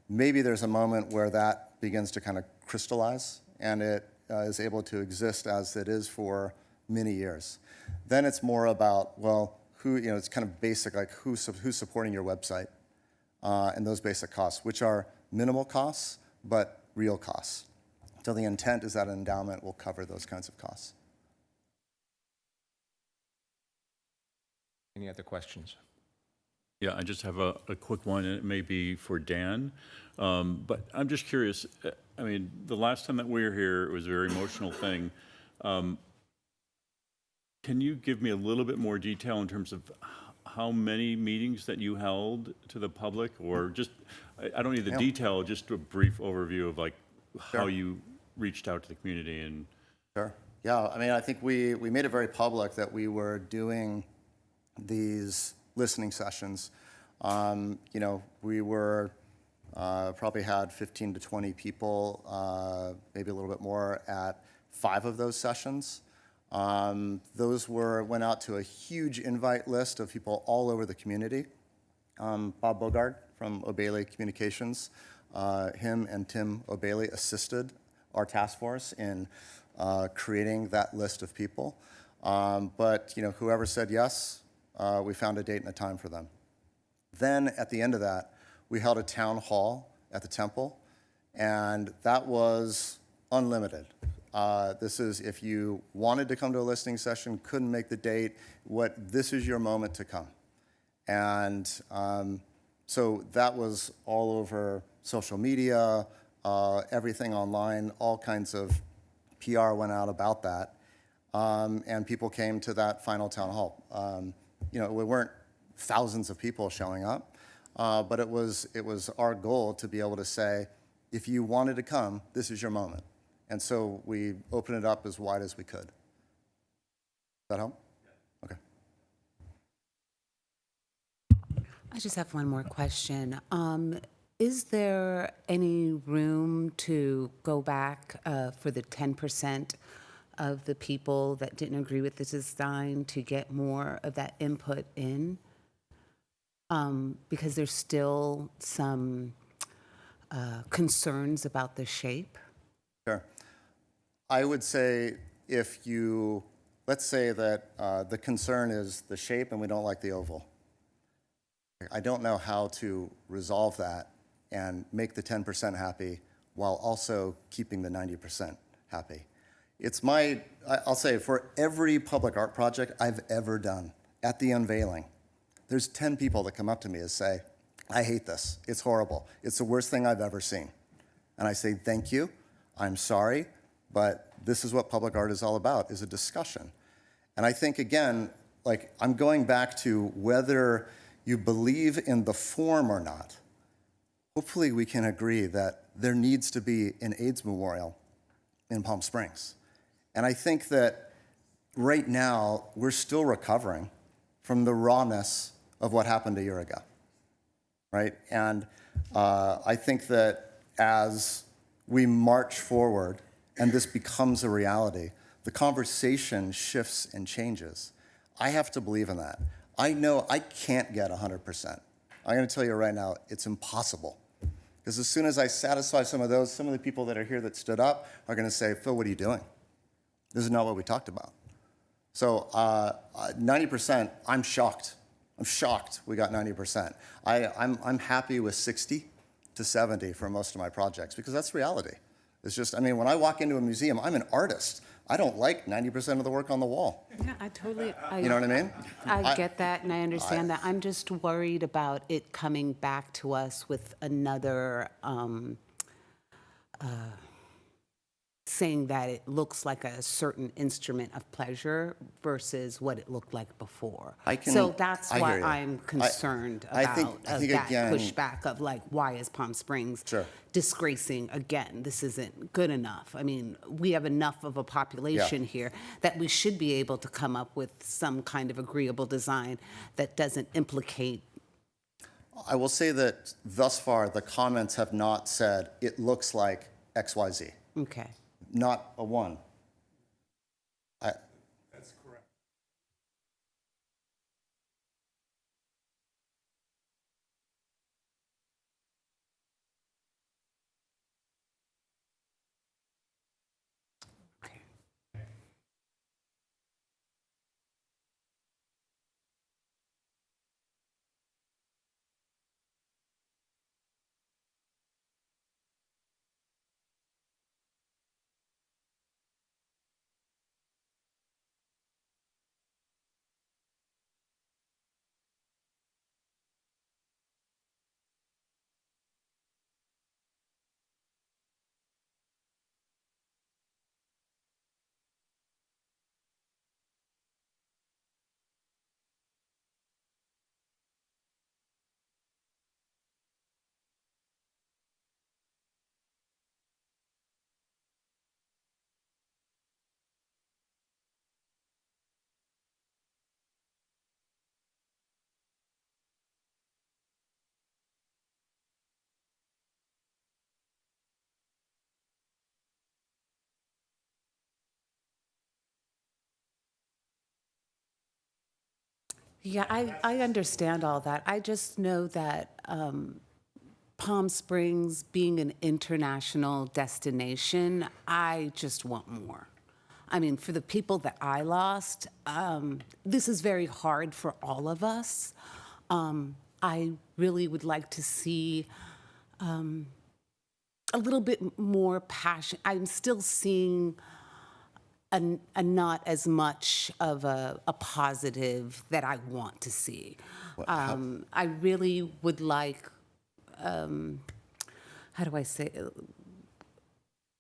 Maybe there's a moment where that begins to kind of crystallize and it is able to exist as it is for many years. Then it's more about, well, it's kind of basic, like who's supporting your website and those basic costs, which are minimal costs, but real costs. So the intent is that an endowment will cover those kinds of costs. Any other questions? Yeah, I just have a quick one, and it may be for Dan. But I'm just curious, I mean, the last time that we were here, it was a very emotional thing. Can you give me a little bit more detail in terms of how many meetings that you held to the public? Or just, I don't need the detail, just a brief overview of like how you reached out to the community and... Sure. Yeah, I mean, I think we made it very public that we were doing these listening sessions. We were probably had 15 to 20 people, maybe a little bit more at 5 of those sessions. Those went out to a huge invite list of people all over the community. Bob Bogard from O'Bailey Communications, him and Tim O'Bailey assisted our task force in creating that list of people. But whoever said yes, we found a date and a time for them. Then at the end of that, we held a town hall at the temple, and that was unlimited. This is if you wanted to come to a listening session, couldn't make the date, this is your moment to come. And so that was all over social media, everything online, all kinds of PR went out about that. And people came to that final town hall. We weren't thousands of people showing up, but it was our goal to be able to say, if you wanted to come, this is your moment. And so we opened it up as wide as we could. Does that help? Okay. I just have one more question. Is there any room to go back for the 10% of the people that didn't agree with the design to get more of that input in? Because there's still some concerns about the shape. Sure. I would say let's say that the concern is the shape and we don't like the oval. I don't know how to resolve that and make the 10% happy while also keeping the 90% happy. I'll say for every public art project I've ever done, at the unveiling, there's 10 people that come up to me and say, I hate this, it's horrible, it's the worst thing I've ever seen. And I say, thank you, I'm sorry, but this is what public art is all about, is a discussion. And I think, again, I'm going back to whether you believe in the form or not. Hopefully we can agree that there needs to be an AIDS memorial in Palm Springs. And I think that right now we're still recovering from the rawness of what happened a year ago, right? And I think that as we march forward and this becomes a reality, the conversation shifts and changes. I have to believe in that. I know I can't get 100%. I'm going to tell you right now, it's impossible. Because as soon as I satisfy some of those, some of the people that are here that stood up are going to say, Phil, what are you doing? This is not what we talked about. So 90%, I'm shocked. I'm shocked we got 90%. I'm happy with 60 to 70 for most of my projects because that's reality. It's just, I mean, when I walk into a museum, I'm an artist. I don't like 90% of the work on the wall. Yeah, I totally. You know what I mean? I get that and I understand that. I'm just worried about it coming back to us with another saying that it looks like a certain instrument of pleasure versus what it looked like before. So that's I why hear you. I'm concerned I about think that again, pushback of like, why is Palm Springs disgracing again? This isn't good enough. I mean, we have enough of a population here that we should be able to come up with some kind of agreeable design that doesn't implicate. I will say that thus far, the comments have not said, it looks like XYZ. Okay. Not a one. That's correct. Okay. Yeah, I understand all that. I just know that Palm Springs being an international destination, I just want more. I mean, for the people that I lost, this is very hard for all of us. I really would like to see a little bit more passion. I'm still seeing a not as much of a positive that I want to see. I really would like, how do I say,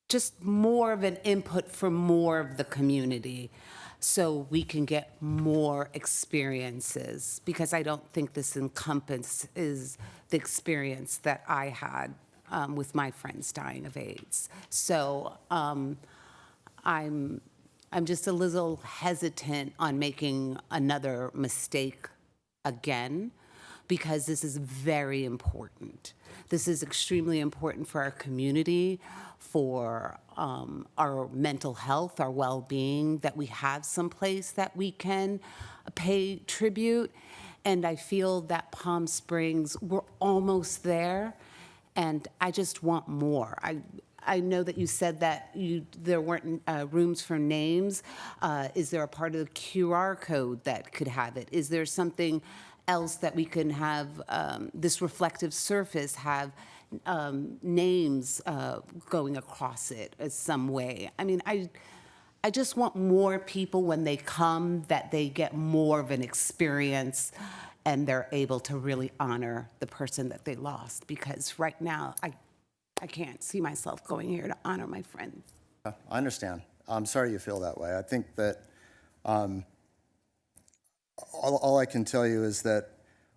just more of an input from more of the community so we can get more experiences, because I don't think this encompasses the experience that I had with my friends dying of AIDS. So I'm just a little hesitant on making another mistake again, because this is very important. This is extremely important for our community, for our mental health, our well-being, that we have someplace that we can pay tribute. And I feel that Palm Springs, we're almost there, and I just want more. I know that you said that there weren't rooms for names. Is there a part of the QR code that could have it? Is there something else that we can have, this reflective surface have names going across it as some way? I mean, I just want more people when they come, that they get more of an experience and they're able to really honor the person that they lost. Because right now, I can't see myself going here to honor my friends. I understand. I'm sorry you feel that way. I think that all I can tell you is that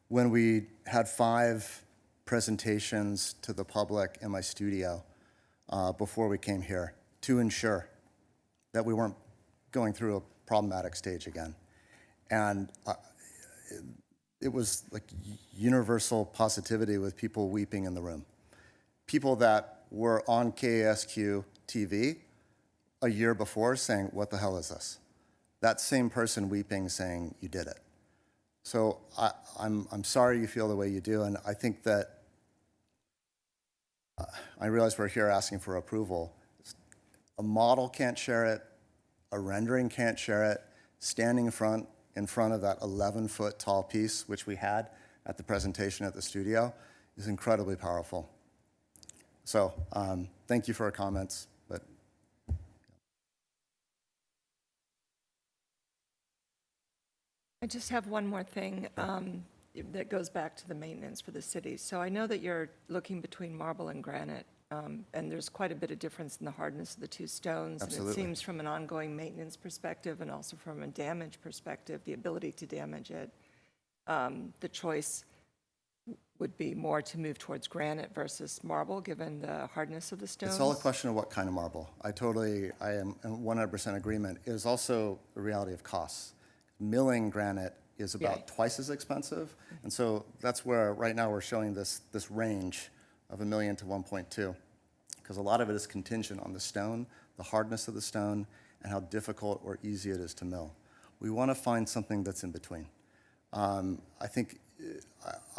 when we had 5 presentations to the public in my studio before we came here to ensure that we weren't going through a problematic stage again. And it was like universal positivity with people weeping in the room. People that were on KASQ TV a year before saying, what the hell is this? That same person weeping saying, you did it. So I'm sorry you feel the way you do, and I think that I realize we're here asking for approval. A model can't share it, a rendering can't share it. Standing in front of that 11-foot tall piece, which we had at the presentation at the studio, is incredibly powerful. So thank you for your comments, but I just have one more thing that goes back to the maintenance for the city. So I know that you're looking between marble and granite, and there's quite a bit of difference in the hardness of the two stones. Absolutely. And it seems from an ongoing maintenance perspective and also from a damage perspective, the ability to damage it, the choice would be more to move towards granite versus marble, given the hardness of the stones. it's all a question of what kind of marble. I am in 100% agreement. It is also a reality of costs. Milling granite is about Yeah. twice as expensive, and so that's where right now we're showing this range of $1 million to 1.2, because a lot of it is contingent on the stone, the hardness of the stone, and how difficult or easy it is to mill. We want to find something that's in between. I think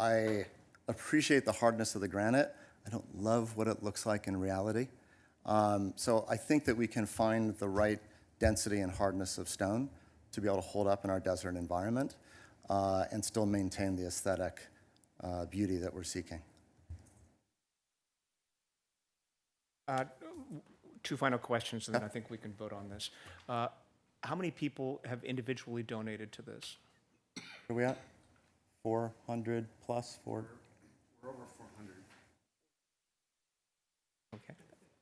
I appreciate the hardness of the granite. I don't love what it looks like in reality. So I think that we can find the right density and hardness of stone to be able to hold up in our desert environment and still maintain the aesthetic beauty that we're seeking. Two final questions, and then I think we can vote on this. How many people have individually donated to this? Where are we at? 400 plus? We're over 400. Okay,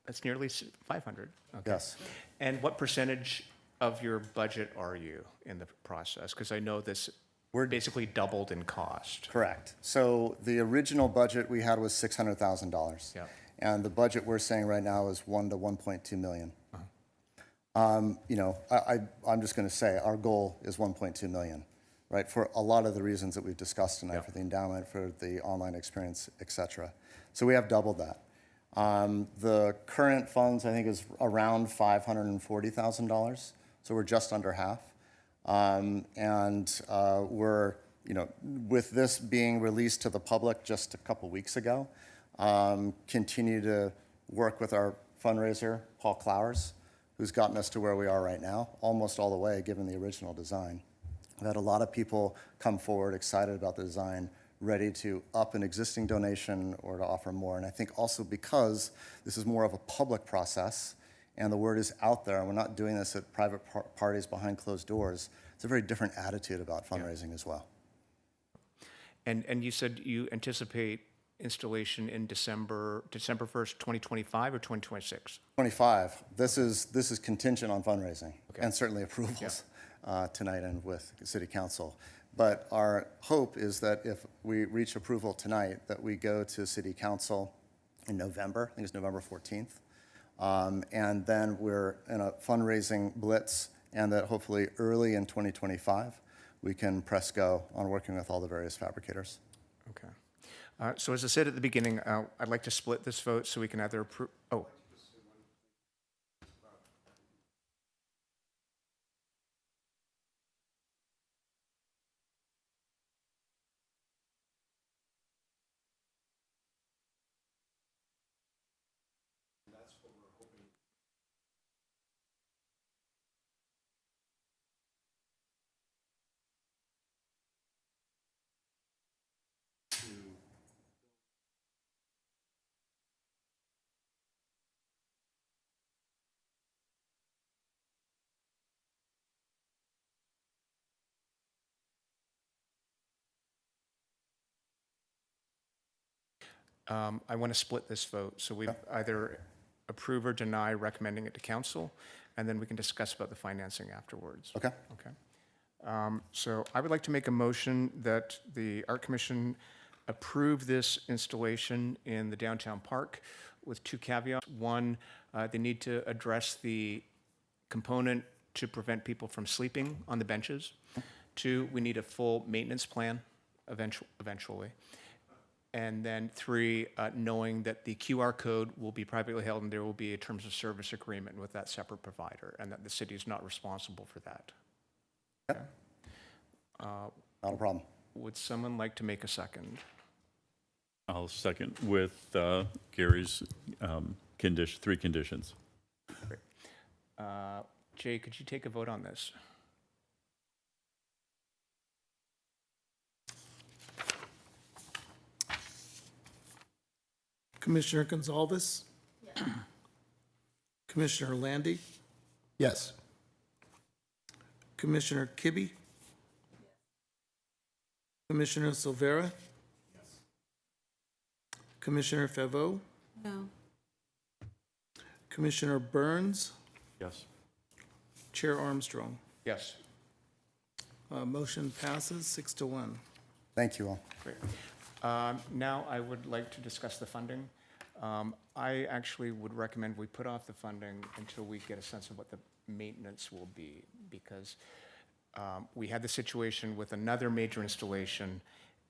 that's nearly 500. Okay. Yes. And what percentage of your budget are you in the process? Because I know this We're basically doubled in cost. Correct. So the original budget we had was $600,000. Yeah. And the budget we're saying right now is 1 to 1.2 million. You know, I'm just going to say our goal is 1.2 million, right? For a lot of the reasons that we've discussed tonight, Yeah. for the endowment, for the online experience, et cetera. So we have doubled that. The current funds, I think, is around $540,000. So we're just under half. We're, you know, with this being released to the public just a couple weeks ago, continue to work with our fundraiser, Paul Clowers, who's gotten us to where we are right now, almost all the way, given the original design. We've had a lot of people come forward excited about the design, ready to up an existing donation or to offer more. And I think also because this is more of a public process and the word is out there, and we're not doing this at private parties behind closed doors, it's a very different attitude about fundraising as well. And you said you anticipate installation in December 1st, 2025 or 2026? 25. This is contingent on fundraising and certainly approvals tonight and with City Council. But our hope is that if we reach approval tonight, that we go to City Council in November. I think it's November 14th. And then we're in a fundraising blitz, and that hopefully early in 2025, we can press go on working with all the various fabricators. Okay. So as I said at the beginning, I'd like to split this vote so we can either approve. Oh. I want to split this vote, so we either approve or deny recommending it to council, and then we can discuss about the financing afterwards. Okay. Okay. So I would like to make a motion that the Art Commission approve this installation in the downtown park with two caveats. One, they need to address the component to prevent people from sleeping on the benches. Two, we need a full maintenance plan eventually. And then 3, knowing that the QR code will be privately held and there will be a terms of service agreement with that separate provider, and that the city is not responsible for that. Not a problem. Would someone like to make a second? I'll second with Gary's 3 conditions. Jay, could you take a vote on this? Commissioner Gonzalez? Commissioner Landy? Yes. Commissioner Kibbe? Commissioner Silvera? Commissioner Favreau? No. Commissioner Burns? Yes. Chair Armstrong? Yes. Motion passes 6-1. Thank you all. Great. Now I would like to discuss the funding. I actually would recommend we put off the funding until we get a sense of what the maintenance will be, because we had the situation with another major installation,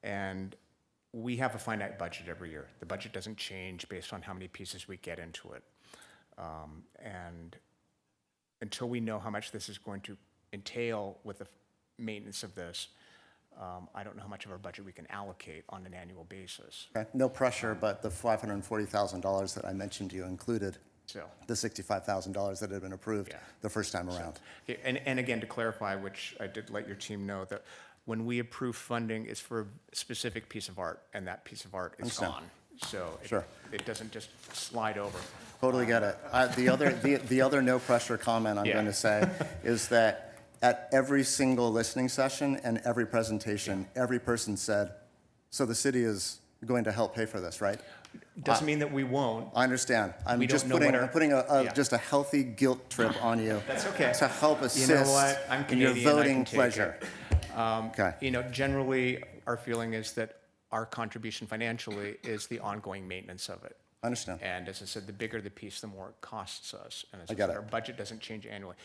and we have a finite budget every year. The budget doesn't change based on how many pieces we get into it. And until we know how much this is going to entail with the maintenance of this, I don't know how much of our budget we can allocate on an annual basis. Okay, no pressure, but the $540,000 that I mentioned to you included So, the $65,000 that had been approved Yeah. the first time around. okay, and again, to clarify, which I did let your team know, that when we approve funding, it's for a specific piece of art, and that piece of art is Understand. gone. So Sure. it doesn't just slide over. Totally get it. The other no pressure comment I'm Yeah. going to say is that at every single listening session and every presentation, every person said, so the city is going to help pay for this, right? Doesn't mean that we won't. I understand. I'm We don't just know what our- putting Yeah. just a healthy guilt trip on you. That's okay. To help You assist know what? I'm in your Canadian, I voting can take pleasure. it. Okay. You know, generally, our feeling is that our contribution financially is the ongoing maintenance of it. I understand. And as I said, the bigger the piece, the more it costs us. And as I I get said, it. our budget doesn't change annually.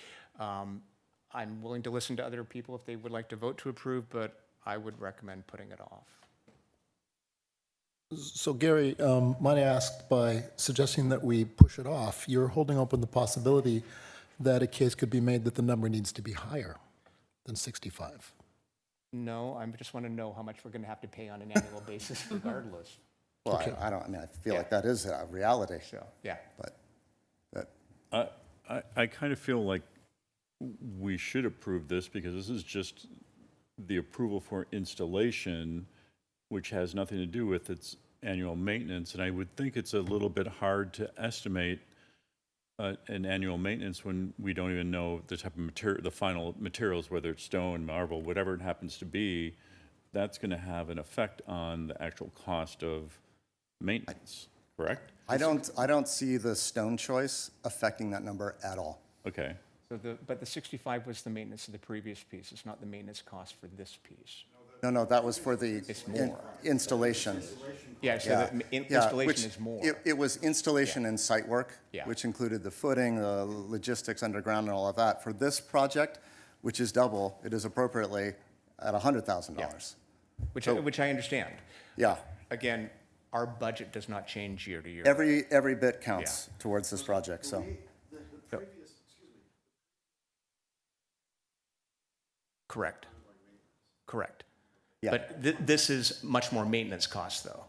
I'm willing to listen to other people if they would like to vote to approve, but I would recommend putting it off. So Gary, might I ask, by suggesting that we push it off, you're holding open the possibility that a case could be made that the number needs to be higher than 65? No, I just want to know how much we're going to have to pay on an annual basis regardless. Well, I feel like that is a reality, So, yeah. but that, I kind of feel like we should approve this because this is just the approval for installation, which has nothing to do with its annual maintenance. And I would think it's a little bit hard to estimate an annual maintenance when we don't even know the type of material, the final materials, whether it's stone, marble, whatever it happens to be. That's going to have an effect on the actual cost of maintenance, correct? I don't see the stone choice affecting that number at all. Okay. So but the 65 was the maintenance of the previous piece. It's not the maintenance cost for this piece. No, that was for the more. installation. Yeah, so Yeah. the Yeah, installation which is more. It was installation and site work, Yeah. which included the footing, the logistics underground, and all of that. For this project, which is double, it is appropriately at $100,000. Which I understand. Yeah, Again, our budget does not change year to year. every bit counts towards this project, so. Correct. Correct. Yeah. But this is much more maintenance cost, though.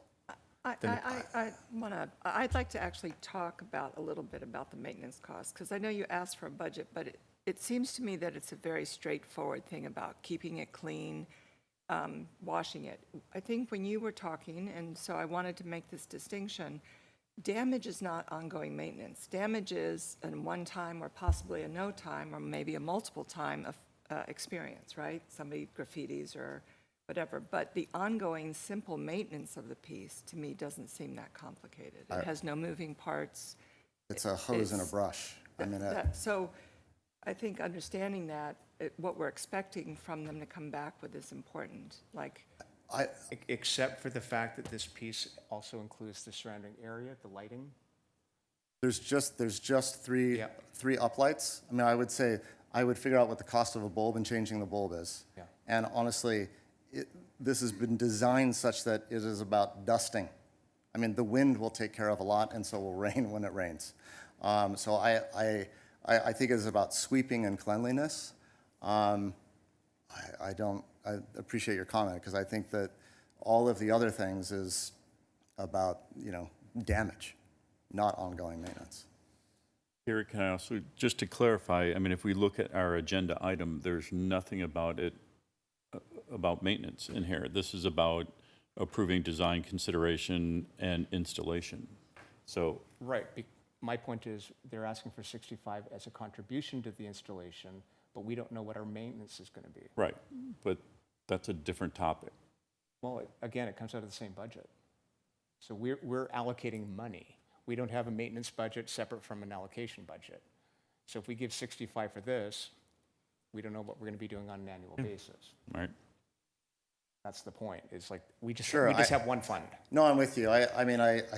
I'd like to actually talk a little bit about the maintenance costs, because I know you asked for a budget, but it seems to me that it's a very straightforward thing about keeping it clean, washing it. I think when you were talking, and so I wanted to make this distinction, damage is not ongoing maintenance. Damage is a one-time or possibly a no-time or maybe a multiple time of experience, right? Somebody graffitis or whatever. But the ongoing simple maintenance of the piece, to me, doesn't seem that complicated. It has no moving parts. It's a hose and a brush. I mean, So I think understanding that, what we're expecting from them to come back with is important. Like, Except for the fact that this piece also includes the surrounding area, the lighting. there's just three Yeah. uplights. I mean, I would say, I would figure out what the cost of a bulb and changing the bulb is. Yeah. And honestly, this has been designed such that it is about dusting. I mean, the wind will take care of a lot, and so will rain when it rains. So I think it is about sweeping and cleanliness. I appreciate your comment, because I think that all of the other things is about, damage, not ongoing maintenance. Here, can I also, just to clarify, I mean, if we look at our agenda item, there's nothing about it, about maintenance in here. This is about approving design consideration and installation. So, Right. My point is, they're asking for 65 as a contribution to the installation, but we don't know what our maintenance is going to be. right, but that's a different topic. Well, again, it comes out of the same budget. So we're allocating money. We don't have a maintenance budget separate from an allocation budget. So if we give 65 for this, we don't know what we're going to be doing on an annual basis. Right. That's the point. It's like, we just Sure, have one fund. No, I'm with you. I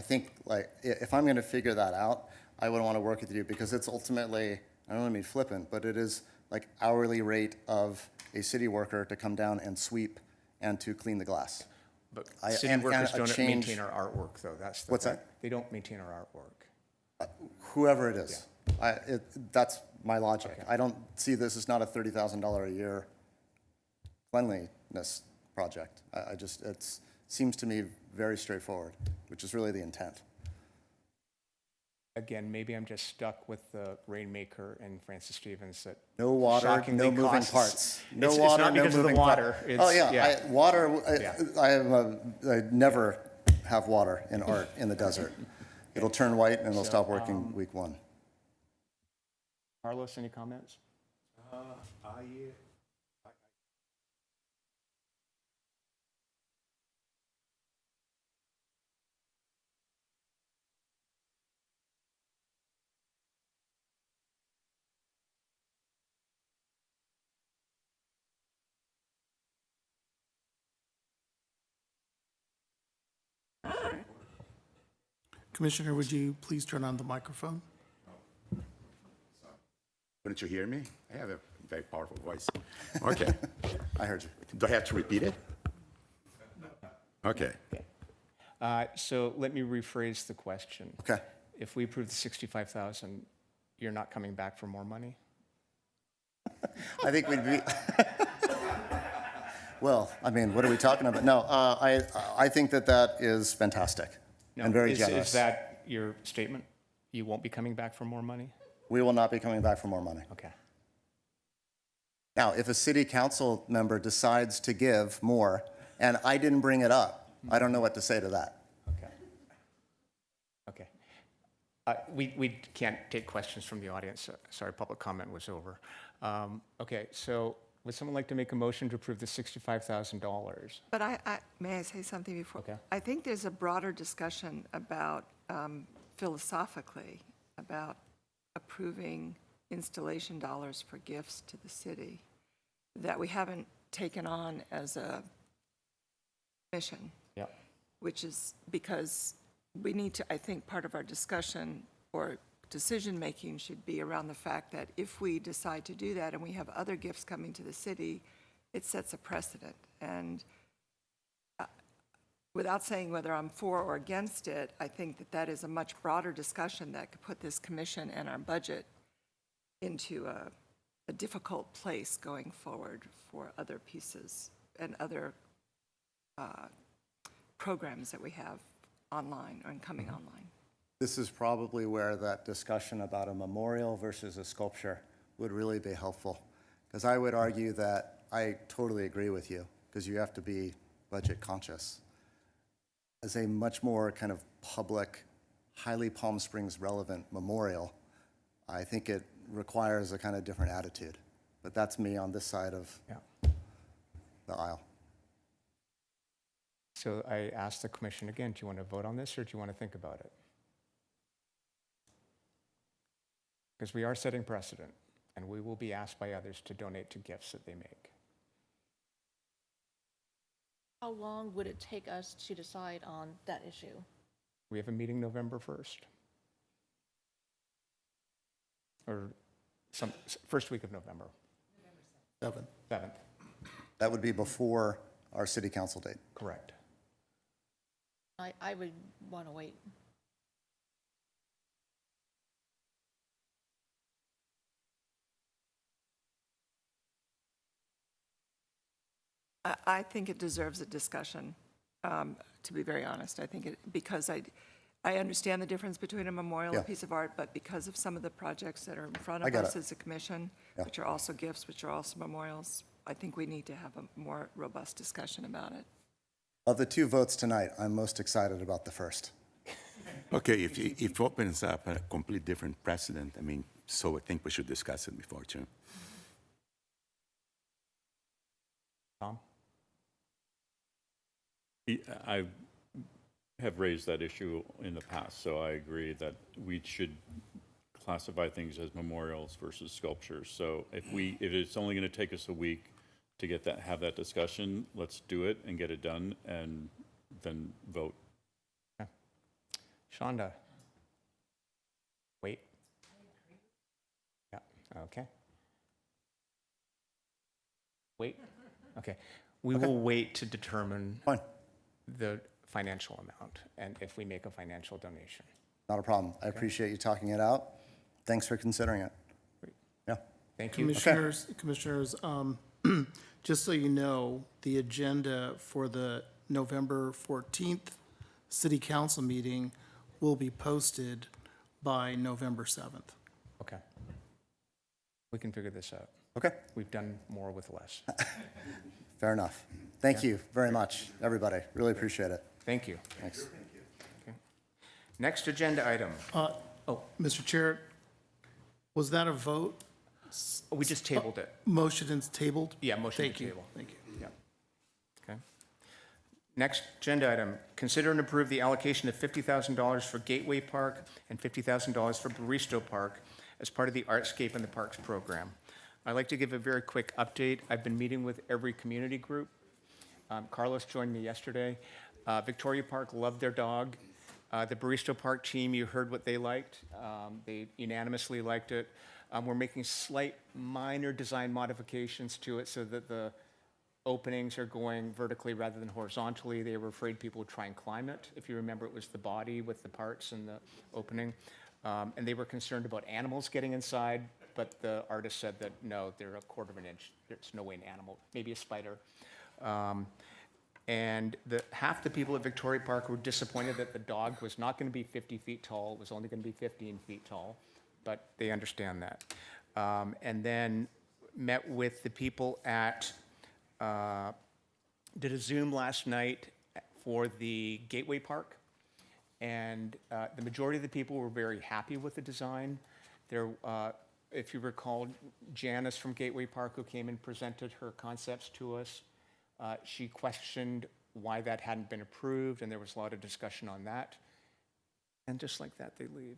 think, like, if I'm going to figure that out, I would want to work with you, because it's ultimately, I don't want to be flippant, but it is like hourly rate of a city worker to come down and sweep and to clean the glass. But city workers don't maintain our artwork, though. That's the What's thing. that? They don't maintain our artwork. Whoever it is. That's my logic. I don't see this as not a $30,000 a year cleanliness project. It seems to me very straightforward, which is really the intent. Again, maybe I'm just stuck with the Rainmaker and Francis Stevens that No water, shockingly no moving costs- parts. No it's water, not no because of the moving water. parts. It's- Oh, yeah, yeah. water, Yeah. I never have water in art in the desert. It'll turn white and it'll stop working week one. Carlos, any comments? Commissioner, would you please turn on the microphone? Couldn't you hear me? I have a very powerful voice. Okay. I heard you. Do I have to repeat it? Okay. So let me rephrase the question. Okay. If we approve the 65,000, you're not coming back for more money? I think we'd be, well, I mean, what are we talking about? No, I think that is fantastic and very generous. Is that your statement? You won't be coming back for more money? We will not be coming back for more money. Okay. Now, if a city council member decides to give more, and I didn't bring it up, I don't know what to say to that. Okay. Okay. We can't take questions from the audience. Sorry, public comment was over. Okay, so would someone like to make a motion to approve the $65,000? But may I say something before? Okay. I think there's a broader discussion about, philosophically, about approving installation dollars for gifts to the city that we haven't taken on as a mission. Yeah. Which is because we need to, I think part of our discussion or decision-making should be around the fact that if we decide to do that and we have other gifts coming to the city, it sets a precedent. And without saying whether I'm for or against it, I think that is a much broader discussion that could put this commission and our budget into a difficult place going forward for other pieces and other programs that we have online and coming online. This is probably where that discussion about a memorial versus a sculpture would really be helpful. Because I would argue that I totally agree with you, because you have to be budget conscious. As a much more kind of public, highly Palm Springs relevant memorial, I think it requires a kind of different attitude. But that's me on this side of the aisle. So I asked the commission again, do you want to vote on this or do you want to think about it? Because we are setting precedent, and we will be asked by others to donate to gifts that they make. How long would it take us to decide on that issue? We have a meeting November 1st. Or first week of November. 7th. 7th. That would be before our city council date. Correct. I would want to wait. I think it deserves a discussion, to be very honest. I think it, because I understand the difference between a memorial and Yeah. a piece of art, but because of some of the projects that are in front I of get us it. as a commission, Yeah. which are also gifts, which are also memorials, I think we need to have a more robust discussion about it. Of the two votes tonight, I'm most excited about the first. Okay, if it opens up a complete different precedent, I mean, so I think we should discuss it before too. Tom? I have raised that issue in the past, so I agree that we should classify things as memorials versus sculptures. So if it's only going to take us a week to have that discussion, let's do it and get it done and then vote. Shonda? Wait. Yeah, okay. Wait, okay. We will wait to determine Fine. the financial amount and if we make a financial donation. Not a problem. I appreciate you talking it out. Thanks for considering it. Yeah. Thank you. Commissioners, just so you know, the agenda for the November 14th city council meeting will be posted by November 7th. Okay. We can figure this out. Okay. We've done more with less. Fair enough. Thank you very much, everybody. Really appreciate it. Thank you. Thanks. Okay. Next agenda item. Mr. Chair, was that a vote? We just tabled it. Motion is tabled? Yeah, motion to Thank you. table. Thank you. Yeah. Okay. Next agenda item, consider and approve the allocation of $50,000 for Gateway Park and $50,000 for Baristo Park as part of the Artscape in the Parks program. I'd like to give a very quick update. I've been meeting with every community group. Carlos joined me yesterday. Victoria Park loved their dog. The Baristo Park team, you heard what they liked. They unanimously liked it. We're making slight minor design modifications to it so that the openings are going vertically rather than horizontally. They were afraid people would try and climb it. If you remember, it was the body with the parts and the opening. And they were concerned about animals getting inside, but the artist said that, no, they're a quarter of an inch. There's no way an animal, maybe a spider. And half the people at Victoria Park were disappointed that the dog was not going to be 50 feet tall. It was only going to be 15 feet tall, but they understand that. And then met with the people at, did a Zoom last night for the Gateway Park. And the majority of the people were very happy with the design. There, if you recall, Janice from Gateway Park, who came and presented her concepts to us, she questioned why that hadn't been approved, and there was a lot of discussion on that. And just like that, they leave.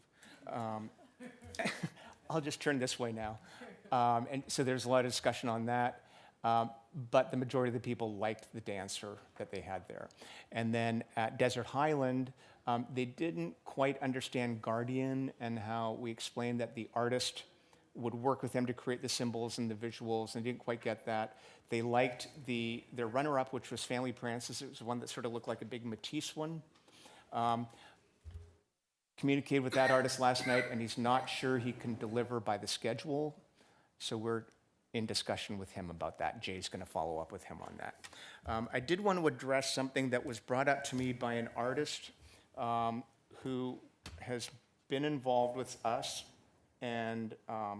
I'll just turn this way now. And so there's a lot of discussion on that. But the majority of the people liked the dancer that they had there. And then at Desert Highland, they didn't quite understand Guardian and how we explained that the artist would work with them to create the symbols and the visuals, and didn't quite get that. They liked their runner-up, which was Family Francis. It was one that sort of looked like a big Matisse one. Communicated with that artist last night, and he's not sure he can deliver by the schedule. So we're in discussion with him about that. Jay's going to follow up with him on that. I did want to address something that was brought up to me by an artist who has been involved with us, and her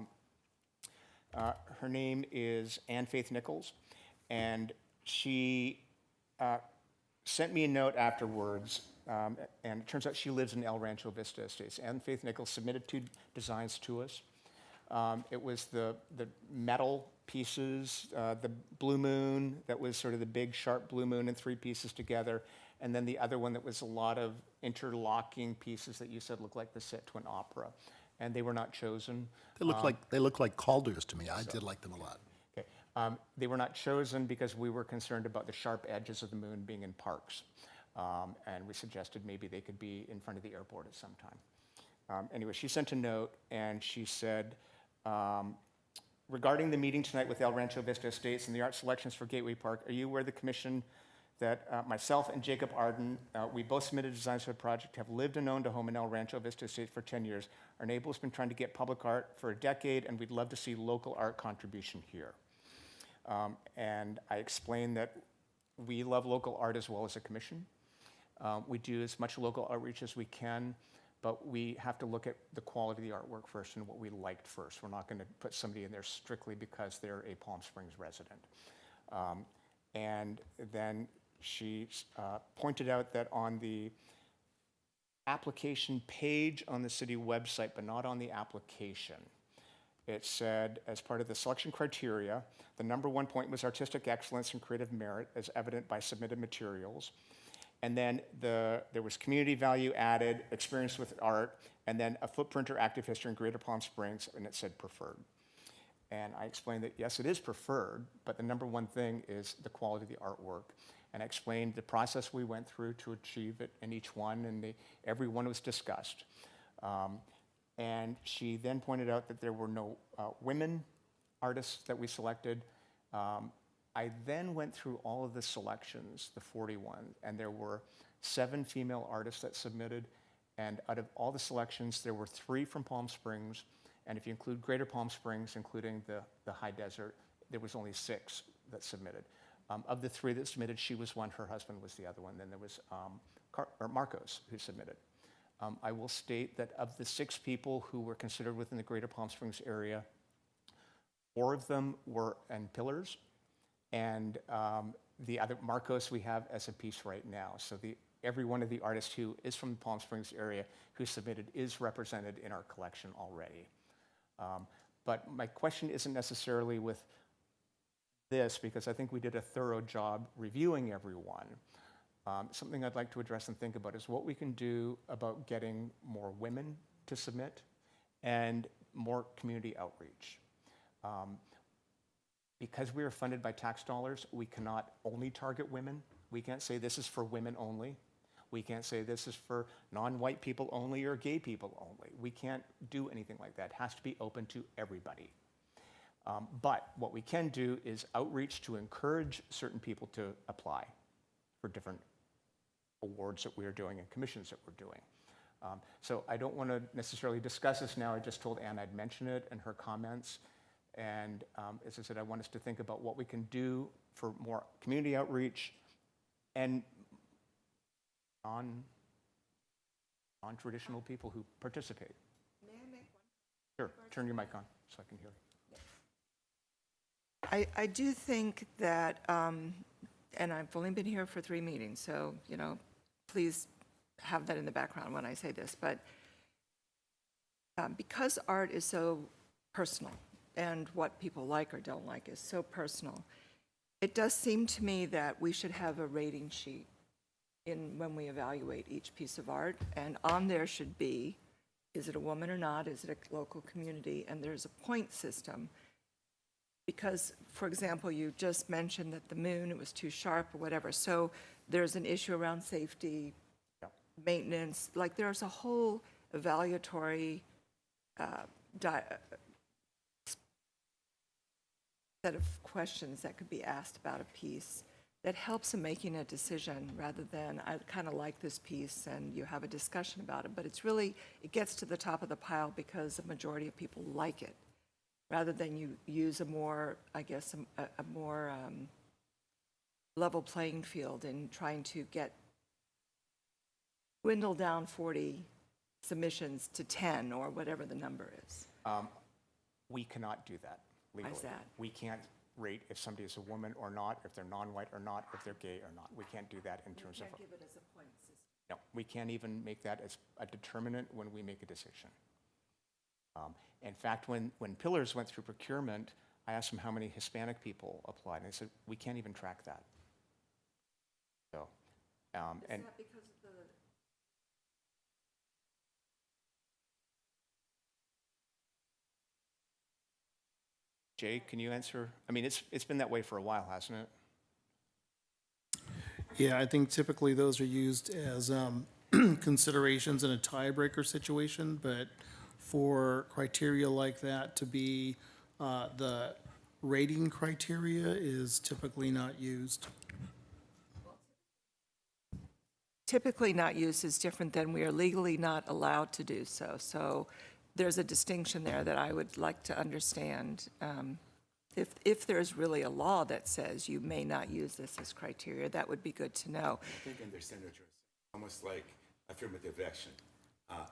name is Ann Faith Nichols, and she sent me a note afterwards, and it turns out she lives in El Rancho Vista Estates. Ann Faith Nichols submitted 2 designs to us. It was the metal pieces, the blue moon that was sort of the big sharp blue moon in 3 pieces together, and then the other one that was a lot of interlocking pieces that you said looked like the set to an opera, and they were not chosen. They look like Calders to me. I did like them a lot. Okay. They were not chosen because we were concerned about the sharp edges of the moon being in parks, and we suggested maybe they could be in front of the airport at some time. Anyway, she sent a note, and she said, regarding the meeting tonight with El Rancho Vista Estates and the art selections for Gateway Park, are you aware of the commission that myself and Jacob Arden, we both submitted designs for the project, have lived and owned a home in El Rancho Vista Estates for 10 years. Our neighbor's been trying to get public art for a decade, and we'd love to see local art contribution here. And I explained that we love local art as well as a commission. We do as much local outreach as we can, but we have to look at the quality of the artwork first and what we liked first. We're not going to put somebody in there strictly because they're a Palm Springs resident. And then she pointed out that on the application page on the city website, but not on the application, it said, as part of the selection criteria, the number 1 point was artistic excellence and creative merit as evident by submitted materials. And then there was community value added, experience with art, and then a footprint or active history in Greater Palm Springs, and it said preferred. And I explained that, yes, it is preferred, but the number 1 thing is the quality of the artwork. And I explained the process we went through to achieve it in each one, and every one was discussed. And she then pointed out that there were no women artists that we selected. I then went through all of the selections, the 41, and there were 7 female artists that submitted. And out of all the selections, there were 3 from Palm Springs. And if you include Greater Palm Springs, including the high desert, there was only 6 that submitted. Of the 3 that submitted, she was one, her husband was the other one. Then there was Marcos who submitted. I will state that of the 6 people who were considered within the Greater Palm Springs area, 4 of them were in Pillars, and the other, Marcos, we have as a piece right now. So every one of the artists who is from the Palm Springs area who submitted is represented in our collection already. But my question isn't necessarily with this, because I think we did a thorough job reviewing everyone. Something I'd like to address and think about is what we can do about getting more women to submit and more community outreach. Because we are funded by tax dollars, we cannot only target women. We can't say this is for women only. We can't say this is for non-white people only or gay people only. We can't do anything like that. It has to be open to everybody. But what we can do is outreach to encourage certain people to apply for different awards that we are doing and commissions that we're doing. So I don't want to necessarily discuss this now. I just told Ann I'd mention it in her comments. And as I said, I want us to think about what we can do for more community outreach and non-traditional people who participate. May I make one? Sure, turn your mic on so I can hear you. I do think that, and I've only been here for 3 meetings, so, please have that in the background when I say this, but because art is so personal and what people like or don't like is so personal, it does seem to me that we should have a rating sheet when we evaluate each piece of art, and on there should be, is it a woman or not, is it a local community, and there's a point system. Because, for example, you just mentioned that the moon, it was too sharp or whatever. So there's an issue around safety, maintenance. Like there's a whole evaluatory set of questions that could be asked about a piece that helps in making a decision rather than, I kind of like this piece and you have a discussion about it. But it's really, it gets to the top of the pile because the majority of people like it, rather than you use a more, I guess, a more level playing field in trying to dwindle down 40 submissions to 10 or whatever the number is. We cannot do that legally. Why is that? We can't rate if somebody is a woman or not, if they're non-white or not, if they're gay or not. We can't do that in terms of. You can't give it as a point system. No, we can't even make that as a determinant when we make a decision. In fact, when Pillars went through procurement, I asked them how many Hispanic people applied, and they said, we can't even track that. So, Is that because of the... Jay, can you answer? I mean, it's been that way for a while, hasn't it? Yeah, I think typically those are used as considerations in a tiebreaker situation, but for criteria like that to be the rating criteria is typically not used. Typically not used is different than we are legally not allowed to do so. So there's a distinction there that I would like to understand. If there's really a law that says you may not use this as criteria, that would be good to know. I think I understand what you're saying. Almost like affirmative action.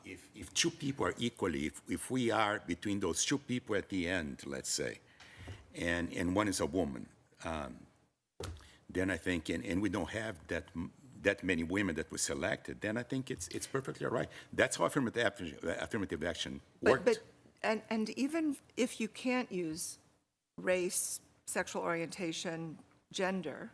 If two people are equally, if we are between those two people at the end, let's say, and one is a woman, then I think, and we don't have that many women that were selected, then I think it's perfectly all right. That's how affirmative action worked. And even if you can't use race, sexual orientation, gender,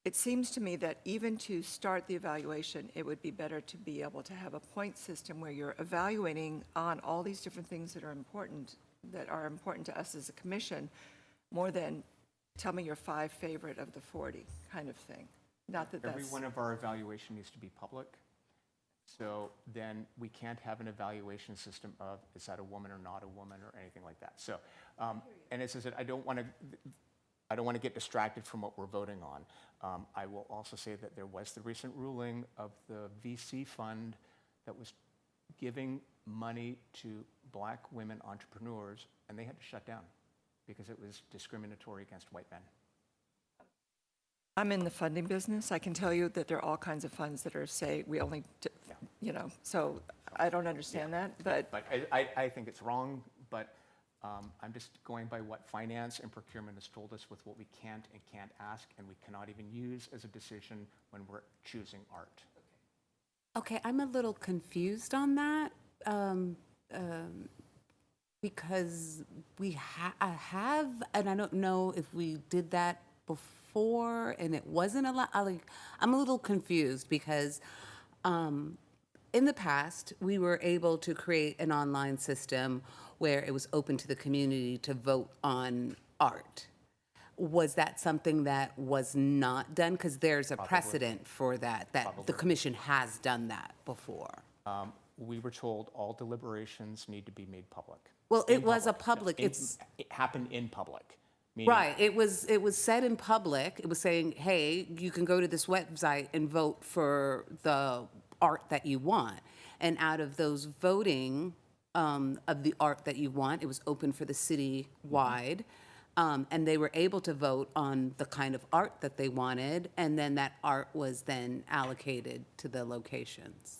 it seems to me that even to start the evaluation, it would be better to be able to have a point system where you're evaluating on all these different things that are important to us as a commission, more than tell me your 5 favorite of the 40 kind of thing. Not that Every that's... one of our evaluation needs to be public. So then we can't have an evaluation system of, is that a woman or not a woman or anything like that. So, and as I said, I don't want to get distracted from what we're voting on. I will also say that there was the recent ruling of the VC fund that was giving money to Black women entrepreneurs, and they had to shut down because it was discriminatory against white men. I'm in the funding business. I can tell you that there are all kinds of funds that are, say, we only, so I don't understand that, but... But I think it's wrong, but I'm just going by what finance and procurement has told us with what we can't and can't ask, and we cannot even use as a decision when we're choosing art. Okay, I'm a little confused on that, because we have, and I don't know if we did that before and it wasn't allowed. I'm a little confused because in the past, we were able to create an online system where it was open to the community to vote on art. Was that something that was not done? Because there's a precedent for that the commission has done that before. We were told all deliberations need to be made public. Well, it was a public, It happened in public. Meaning, right, it was said in public, it was saying, hey, you can go to this website and vote for the art that you want. And out of those voting of the art that you want, it was open for the city-wide. And they were able to vote on the kind of art that they wanted, and then that art was then allocated to the locations.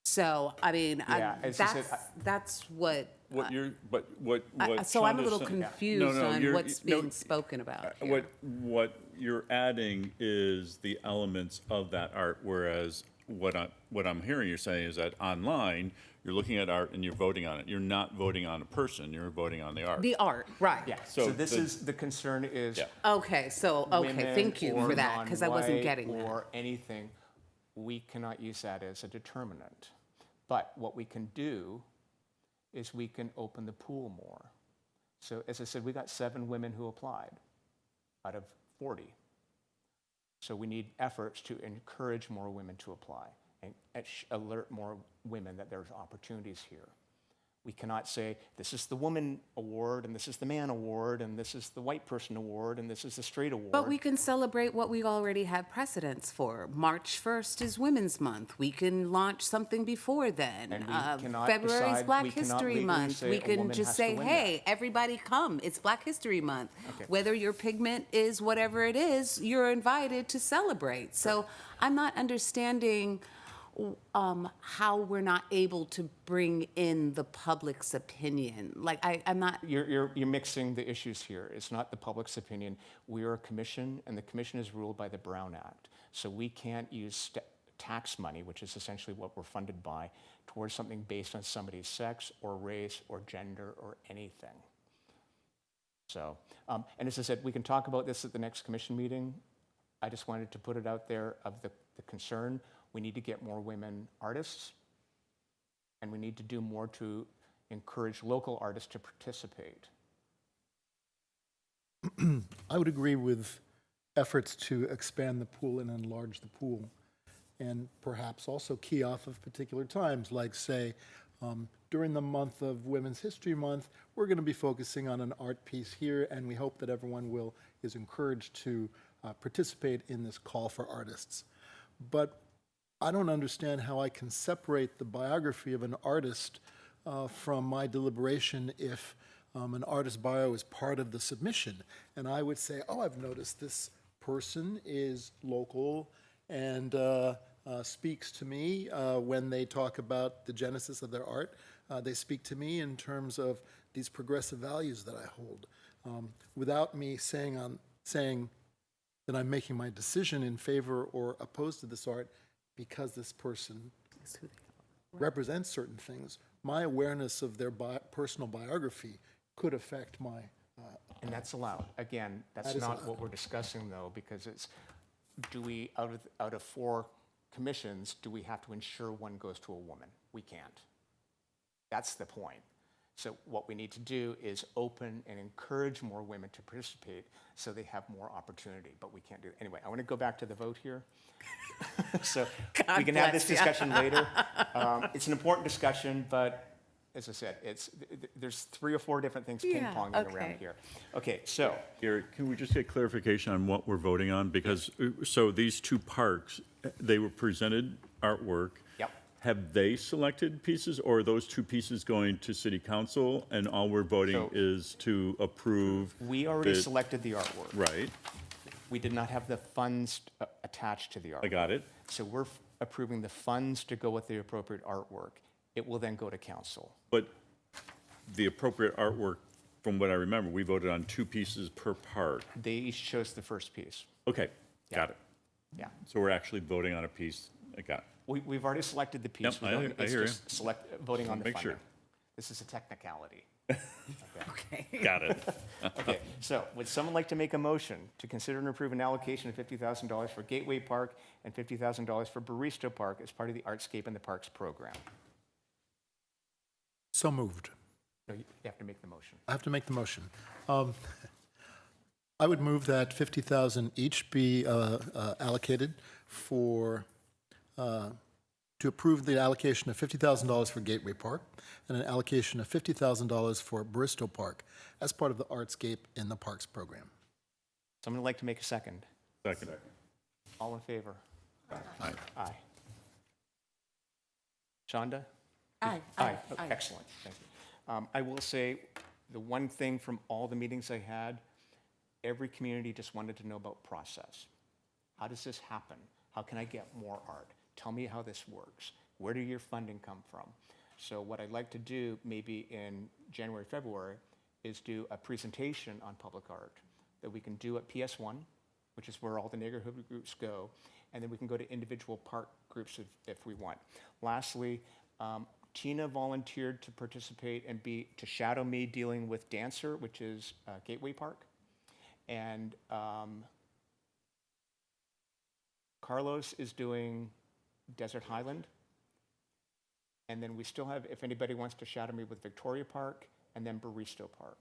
So, I mean, Yeah, as I said, that's what. What you're, but what So I'm a Shonda's little saying- confused on you're- what's being spoken about here. What you're adding is the elements of that art, whereas what I'm hearing you're saying is that online, you're looking at art and you're voting on it. You're not voting on a person, you're voting on the art. The art, right. Yeah, so this is, the concern is Okay, so, okay, thank you women for that, because I wasn't non-white getting that. or anything, we cannot use that as a determinant. But what we can do is we can open the pool more. So as I said, we got 7 women who applied out of 40. So we need efforts to encourage more women to apply and alert more women that there's opportunities here. We cannot say, this is the woman award, and this is the man award, and this is the white person award, and this is the straight award. But we can celebrate what we already have precedents for. March 1st is Women's Month. We can launch something before then. And we cannot February is decide- Black we cannot History legally Month. say We a can woman just has to say, win hey, everybody come. It's Black History Month. Okay. Whether your pigment is whatever it is, you're invited to celebrate. So I'm not understanding how we're not able to bring in the public's opinion. Like, I'm not... You're mixing the issues here. It's not the public's opinion. We are a commission, and the commission is ruled by the Brown Act. So we can't use tax money, which is essentially what we're funded by, towards something based on somebody's sex or race or gender or anything. So, and as I said, we can talk about this at the next commission meeting. I just wanted to put it out there of the concern. We need to get more women artists, and we need to do more to encourage local artists to participate. I would agree with efforts to expand the pool and enlarge the pool. and perhaps also key off of particular times, like say, during the month of Women's History Month, we're going to be focusing on an art piece here, and we hope that everyone is encouraged to participate in this call for artists. But I don't understand how I can separate the biography of an artist from my deliberation if an artist bio is part of the submission. And I would say, oh, I've noticed this person is local and speaks to me when they talk about the genesis of their art. They speak to me in terms of these progressive values that I hold. Without me saying that I'm making my decision in favor or opposed to this art because this person represents certain things, my awareness of their personal biography could affect my. And that's allowed. Again, that's That is not allowed. what we're discussing, though, because it's, do we, out of 4 commissions, do we have to ensure one goes to a woman? We can't. That's the point. So what we need to do is open and encourage more women to participate so they have more opportunity, but we can't do it. Anyway, I want to go back to the vote here. So we can have this discussion later. It's an important discussion, but as I said, there's 3 or 4 different things ping-ponging around here. Okay, so. Gary, can we just get clarification on what we're voting on? Because, so these 2 parks, they were presented artwork. Yep. Have they selected pieces, or are those 2 pieces going to city council, and all we're voting is to approve? We already selected the artwork. Right. We did not have the funds attached to the artwork. I got it. So we're approving the funds to go with the appropriate artwork. It will then go to council. But the appropriate artwork, from what I remember, we voted on 2 pieces per park. They each chose the first piece. Okay, got it. Yeah. So we're actually voting on a piece. I got it. We've already selected the piece. Yep, We don't- I it's hear you. just voting on the Make funding. sure. This is a technicality. Got it. Okay, so would someone like to make a motion to consider and approve an allocation of $50,000 for Gateway Park and $50,000 for Baristo Park as part of the Artscape in the Parks program? So moved. No, you have to make the motion. I have to make the motion. I would move that 50,000 each be allocated to approve the allocation of $50,000 for Gateway Park and an allocation of $50,000 for Baristo Park as part of the Artscape in the Parks program. Someone would like to make a second? Second. All in favor? Aye. Aye. Shonda? Aye. Aye. Oh, excellent, thank you. I will say, the one thing from all the meetings I had, every community just wanted to know about process. How does this happen? How can I get more art? Tell me how this works. Where do your funding come from? So what I'd like to do, maybe in January, February, is do a presentation on public art that we can do at PS1, which is where all the neighborhood groups go, and then we can go to individual park groups if we want. Lastly, Tina volunteered to participate and to shadow me dealing with Dancer, which is Gateway Park. And Carlos is doing Desert Highland. And then we still have, if anybody wants to shadow me with Victoria Park, and then Baristo Park.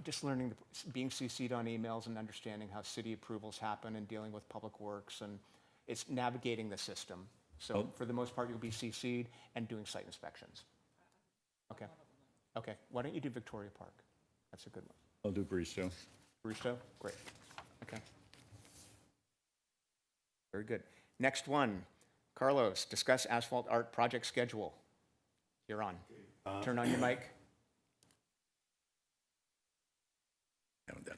Just learning, being CC'd on emails and understanding how city approvals happen and dealing with public works, and it's navigating the system. So for the most part, you'll be CC'd and doing site inspections. Okay. Okay, why don't you do Victoria Park? That's a good one. I'll do Baristo. Baristo? Great. Okay. Very good. Next one, Carlos, discuss asphalt art project schedule. You're on. Turn on your mic. Haven't done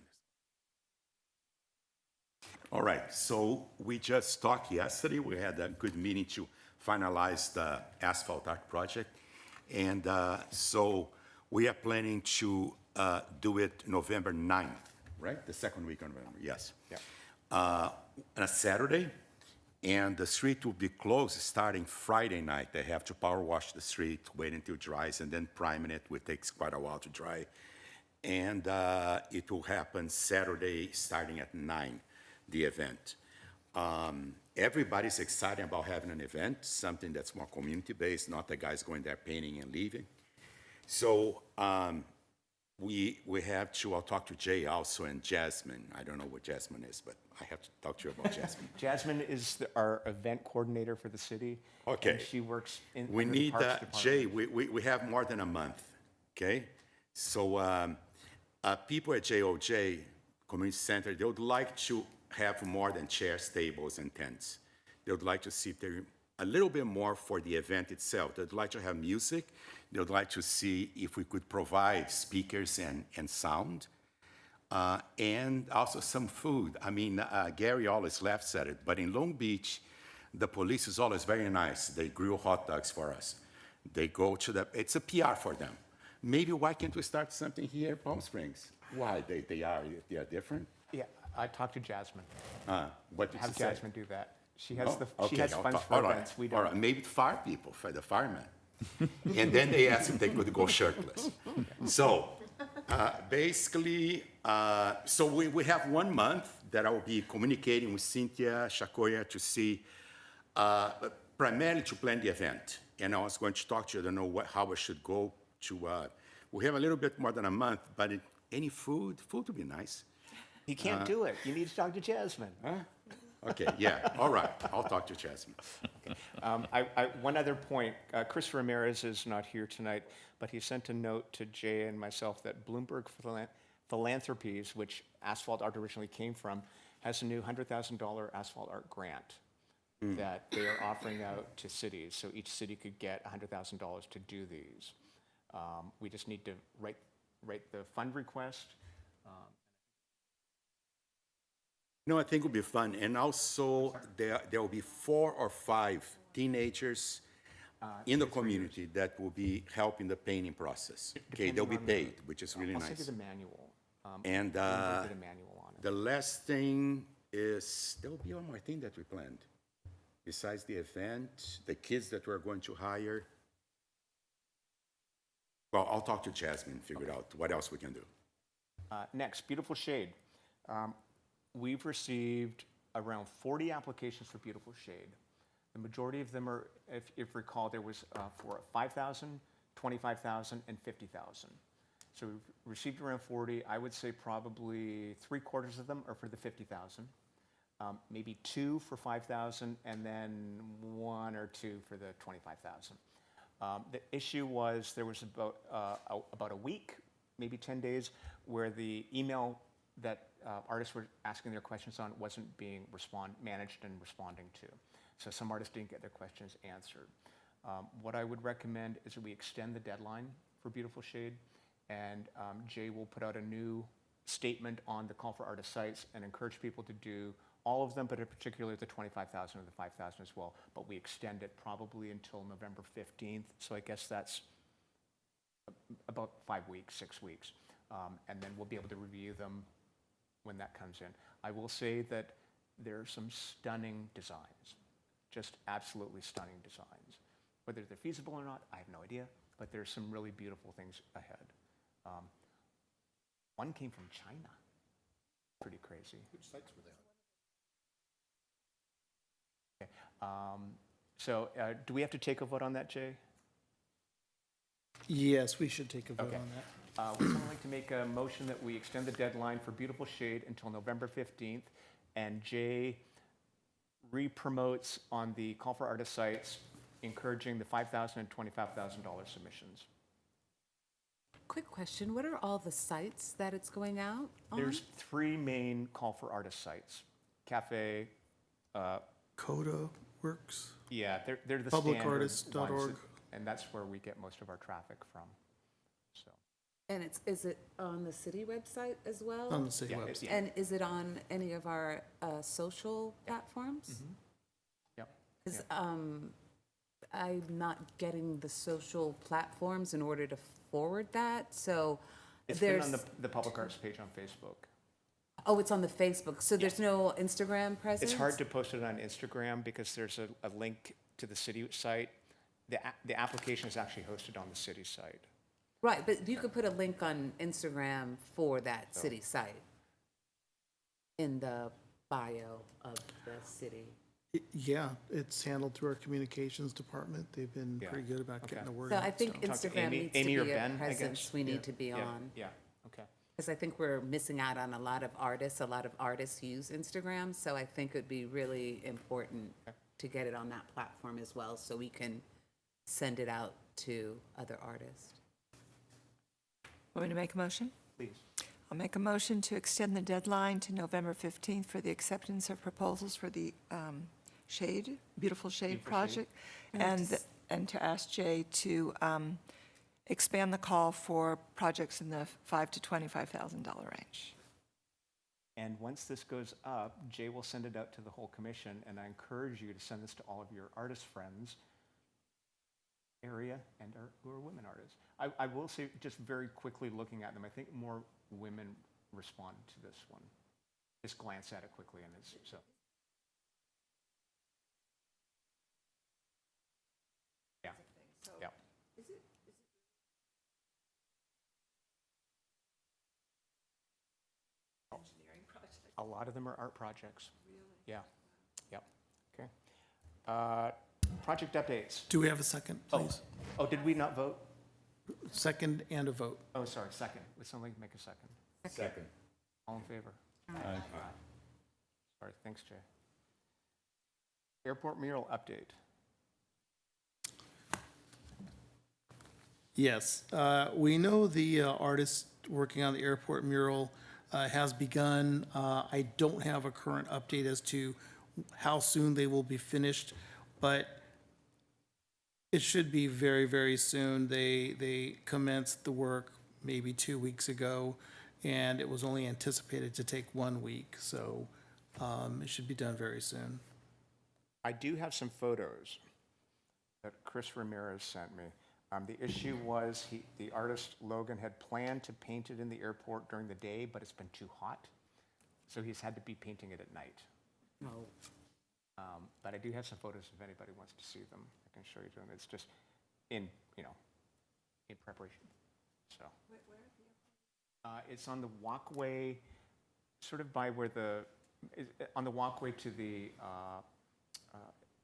this. All right, so we just talked yesterday. We had a good meeting to finalize the asphalt art project. And so we are planning to do it November 9th, right? The second week of November, yes. Yeah. On a Saturday, and the street will be closed starting Friday night. They have to power wash the street, wait until it dries, and then priming it, which takes quite a while to dry. And it will happen Saturday starting at 9, the event. Everybody's excited about having an event, something that's more community-based, not the guys going there painting and leaving. So we have to, I'll talk to Jay also and Jasmine. I don't know what Jasmine is, but I have to talk to you about Jasmine. Jasmine is our event coordinator for the city. Okay. And she works in. We under the need, Parks Department. Jay, we have more than a month, okay? So people at JOJ Community Center, they would like to have more than chairs, tables, and tents. They would like to sit there a little bit more for the event itself. They'd like to have music. They would like to see if we could provide speakers and sound. And also some food. I mean, Gary always laughs at it, but in Long Beach, the police is always very nice. They grill hot dogs for us. They go to the, it's a PR for them. Maybe why can't we start something here in Palm Springs? Why? They are different? Yeah, I talked to Jasmine. What did Have she say? Jasmine do that. She has Okay, she has I'll funds talk- for all right, events. We all don't. right. Maybe fire people, for the firemen. And then they asked if they could go shirtless. So basically, so we have 1 month that I will be communicating with Cynthia Chacoya to see, primarily to plan the event. And I was going to talk to you, I don't know how I should go to, we have a little bit more than a month, but any food would be nice. He can't do it. You need to talk to Jasmine. Okay, yeah, all right, I'll talk to Jasmine. One other point, Chris Ramirez is not here tonight, but he sent a note to Jay and myself that Bloomberg Philanthropies, which Asphalt Art originally came from, has a new $100,000 asphalt art grant that they are offering out to cities. So each city could get $100,000 to do these. We just need to write the fund request. No, I think it will be fun. And also, there will be 4 or 5 teenagers in the community that will be helping the painting process. Okay, they'll be paid, which is really I'll send you nice. the manual. And Bloomberg did a manual on it. the last thing is, there will be one more thing that we planned. Besides the event, the kids that we're going to hire. Well, I'll talk to Jasmine, figure out what else we can do. Next, Beautiful Shade. We've received around 40 applications for Beautiful Shade. The majority of them are, if you recall, there was for 5,000, 25,000, and 50,000. So we've received around 40. I would say probably 3/4 of them are for the 50,000. Maybe 2 for 5,000, and then 1 or 2 for the 25,000. The issue was there was about a week, maybe 10 days, where the email that artists were asking their questions on wasn't being managed and responding to. So some artists didn't get their questions answered. What I would recommend is that we extend the deadline for Beautiful Shade, and Jay will put out a new statement on the Call for Artist sites and encourage people to do all of them, but in particular the 25,000 or the 5,000 as well. But we extend it probably until November 15th, so I guess that's about 5 weeks, 6 weeks. And then we'll be able to review them when that comes in. I will say that there are some stunning designs, just absolutely stunning designs. Whether they're feasible or not, I have no idea, but there's some really beautiful things ahead. One came from China. Pretty crazy. Which sites were they on? Okay. So do we have to take a vote on that, Jay? Yes, we should take a vote Okay. on that. Would someone like to make a motion that we extend the deadline for Beautiful Shade until November 15th, and Jay re-promotes on the Call for Artist sites, encouraging the $5,000 and $25,000 submissions? Quick question, what are all the sites that it's going out on? There's 3 main Call for Artist sites. Cafe, Coda Works. yeah, they're the standard Publicartist.org. ones, and that's where we get most of our traffic from. So. And is it on the city website as well? On the city Yeah, website. yeah. And is it on any of our social platforms? Yep. Because I'm not getting the social platforms in order to forward that, so It's been there's... on the Public Arts page on Facebook. Oh, it's on the Facebook, so there's no Instagram presence? It's hard to post it on Instagram because there's a link to the city site. The application is actually hosted on the city site. Right, but you could put a link on Instagram for that city site in the bio of the city. Yeah, it's handled through our communications department. They've been Yeah. pretty good about Okay. getting the word So out. I think Talk to Instagram needs to Amy be or a Ben, I presence guess. we need to be on. Yeah, Because I think we're missing out on a lot of artists. A lot of artists use Instagram, so I think it'd be really important to get it on that platform as well, so we can send it out to other artists. Want me to make a motion? Please. I'll make a motion to extend the deadline to November 15th for the acceptance of proposals for the Beautiful Shade project, and to ask Jay to expand the call for projects in the $5,000 to $25,000 range. And once this goes up, Jay will send it out to the whole commission, and I encourage you to send this to all of your artist friends, area, and who are women artists. I will say, just very quickly looking at them, I think more women respond to this one. Just glance at it quickly, and it's so. Yeah. Yeah. A lot of them are art projects. Really? Yeah. Yep. Okay. Project updates. Do we have a second, please? Oh, did we not vote? Second and a vote. Oh, sorry, second. Would somebody make a second? Second. All in favor? Aye. Sorry, thanks, Jay. Airport mural update. Yes, we know the artist working on the airport mural has begun. I don't have a current update as to how soon they will be finished, but it should be very, very soon. They commenced the work maybe 2 weeks ago, and it was only anticipated to take 1 week, so it should be done very soon. I do have some photos that Chris Ramirez sent me. The issue was the artist Logan had planned to paint it in the airport during the day, but it's been too hot, so he's had to be painting it at night. No. But I do have some photos if anybody wants to see them. I can show you them. It's just in preparation. So. It's on the walkway, sort of by where on the walkway to the,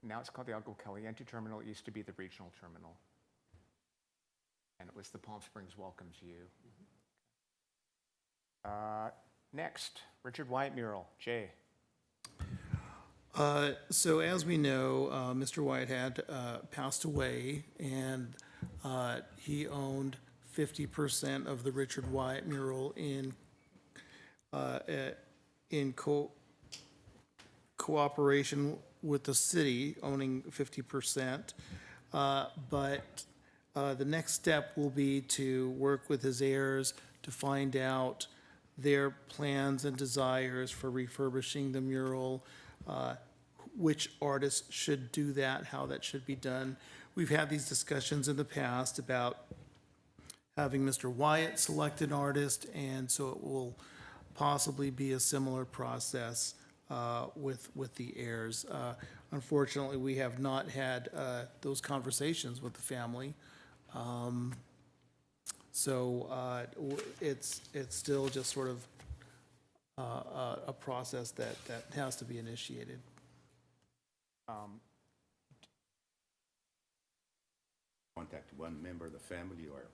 now it's called the Agua Caliente Terminal. It used to be the regional terminal. And it was the Palm Springs Welcomes You. Next, Richard Wyatt mural. Jay. So as we know, Mr. Wyatt had passed away, and he owned 50% of the Richard Wyatt mural in cooperation with the city, owning 50%. But the next step will be to work with his heirs to find out their plans and desires for refurbishing the mural, which artists should do that, how that should be done. We've had these discussions in the past about having Mr. Wyatt select an artist, and so it will possibly be a similar process with the heirs. Unfortunately, we have not had those conversations with the family. So it's still just sort of a process that has to be initiated. Contact one member of the family, or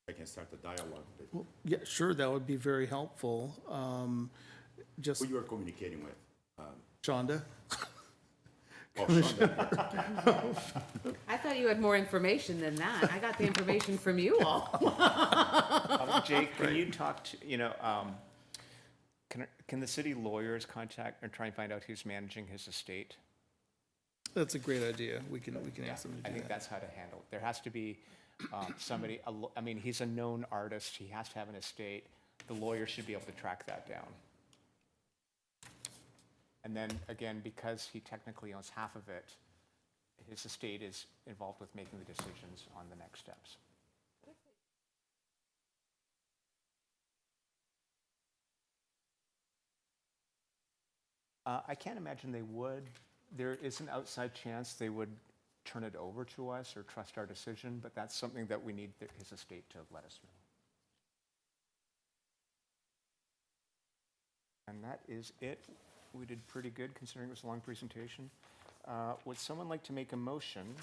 I can start the dialogue. Well, yeah, sure, that would be very helpful. Just Who you are communicating with? Shonda? Oh, Shonda. I thought you had more information than that. I got the information from you all. Jake, can you talk to, can the city lawyers contact or try and find out who's managing his estate? That's a great idea. We can ask them to do that. I think that's how to handle it. There has to be somebody, I mean, he's a known artist. He has to have an estate. The lawyer should be able to track that down. And then, again, because he technically owns half of it, his estate is involved with making the decisions on the next steps. I can't imagine they would. There is an outside chance they would turn it over to us or trust our decision, but that's something that we need his estate to let us know. And that is it. We did pretty good considering it was a long presentation. Would someone like to make a motion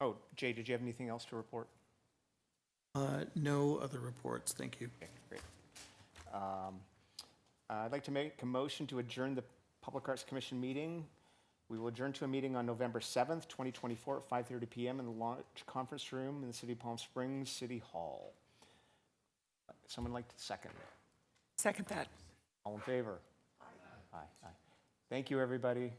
Oh, Jay, did you have anything else to report? No other reports, thank you. Okay, great. I'd like to make a motion to adjourn the Public Arts Commission meeting. We will adjourn to a meeting on November 7th, 2024 at 5:30 PM in the large conference room in the city of Palm Springs City Hall. Someone like to second? Second that. All in favor? Aye. Aye. Thank you, everybody.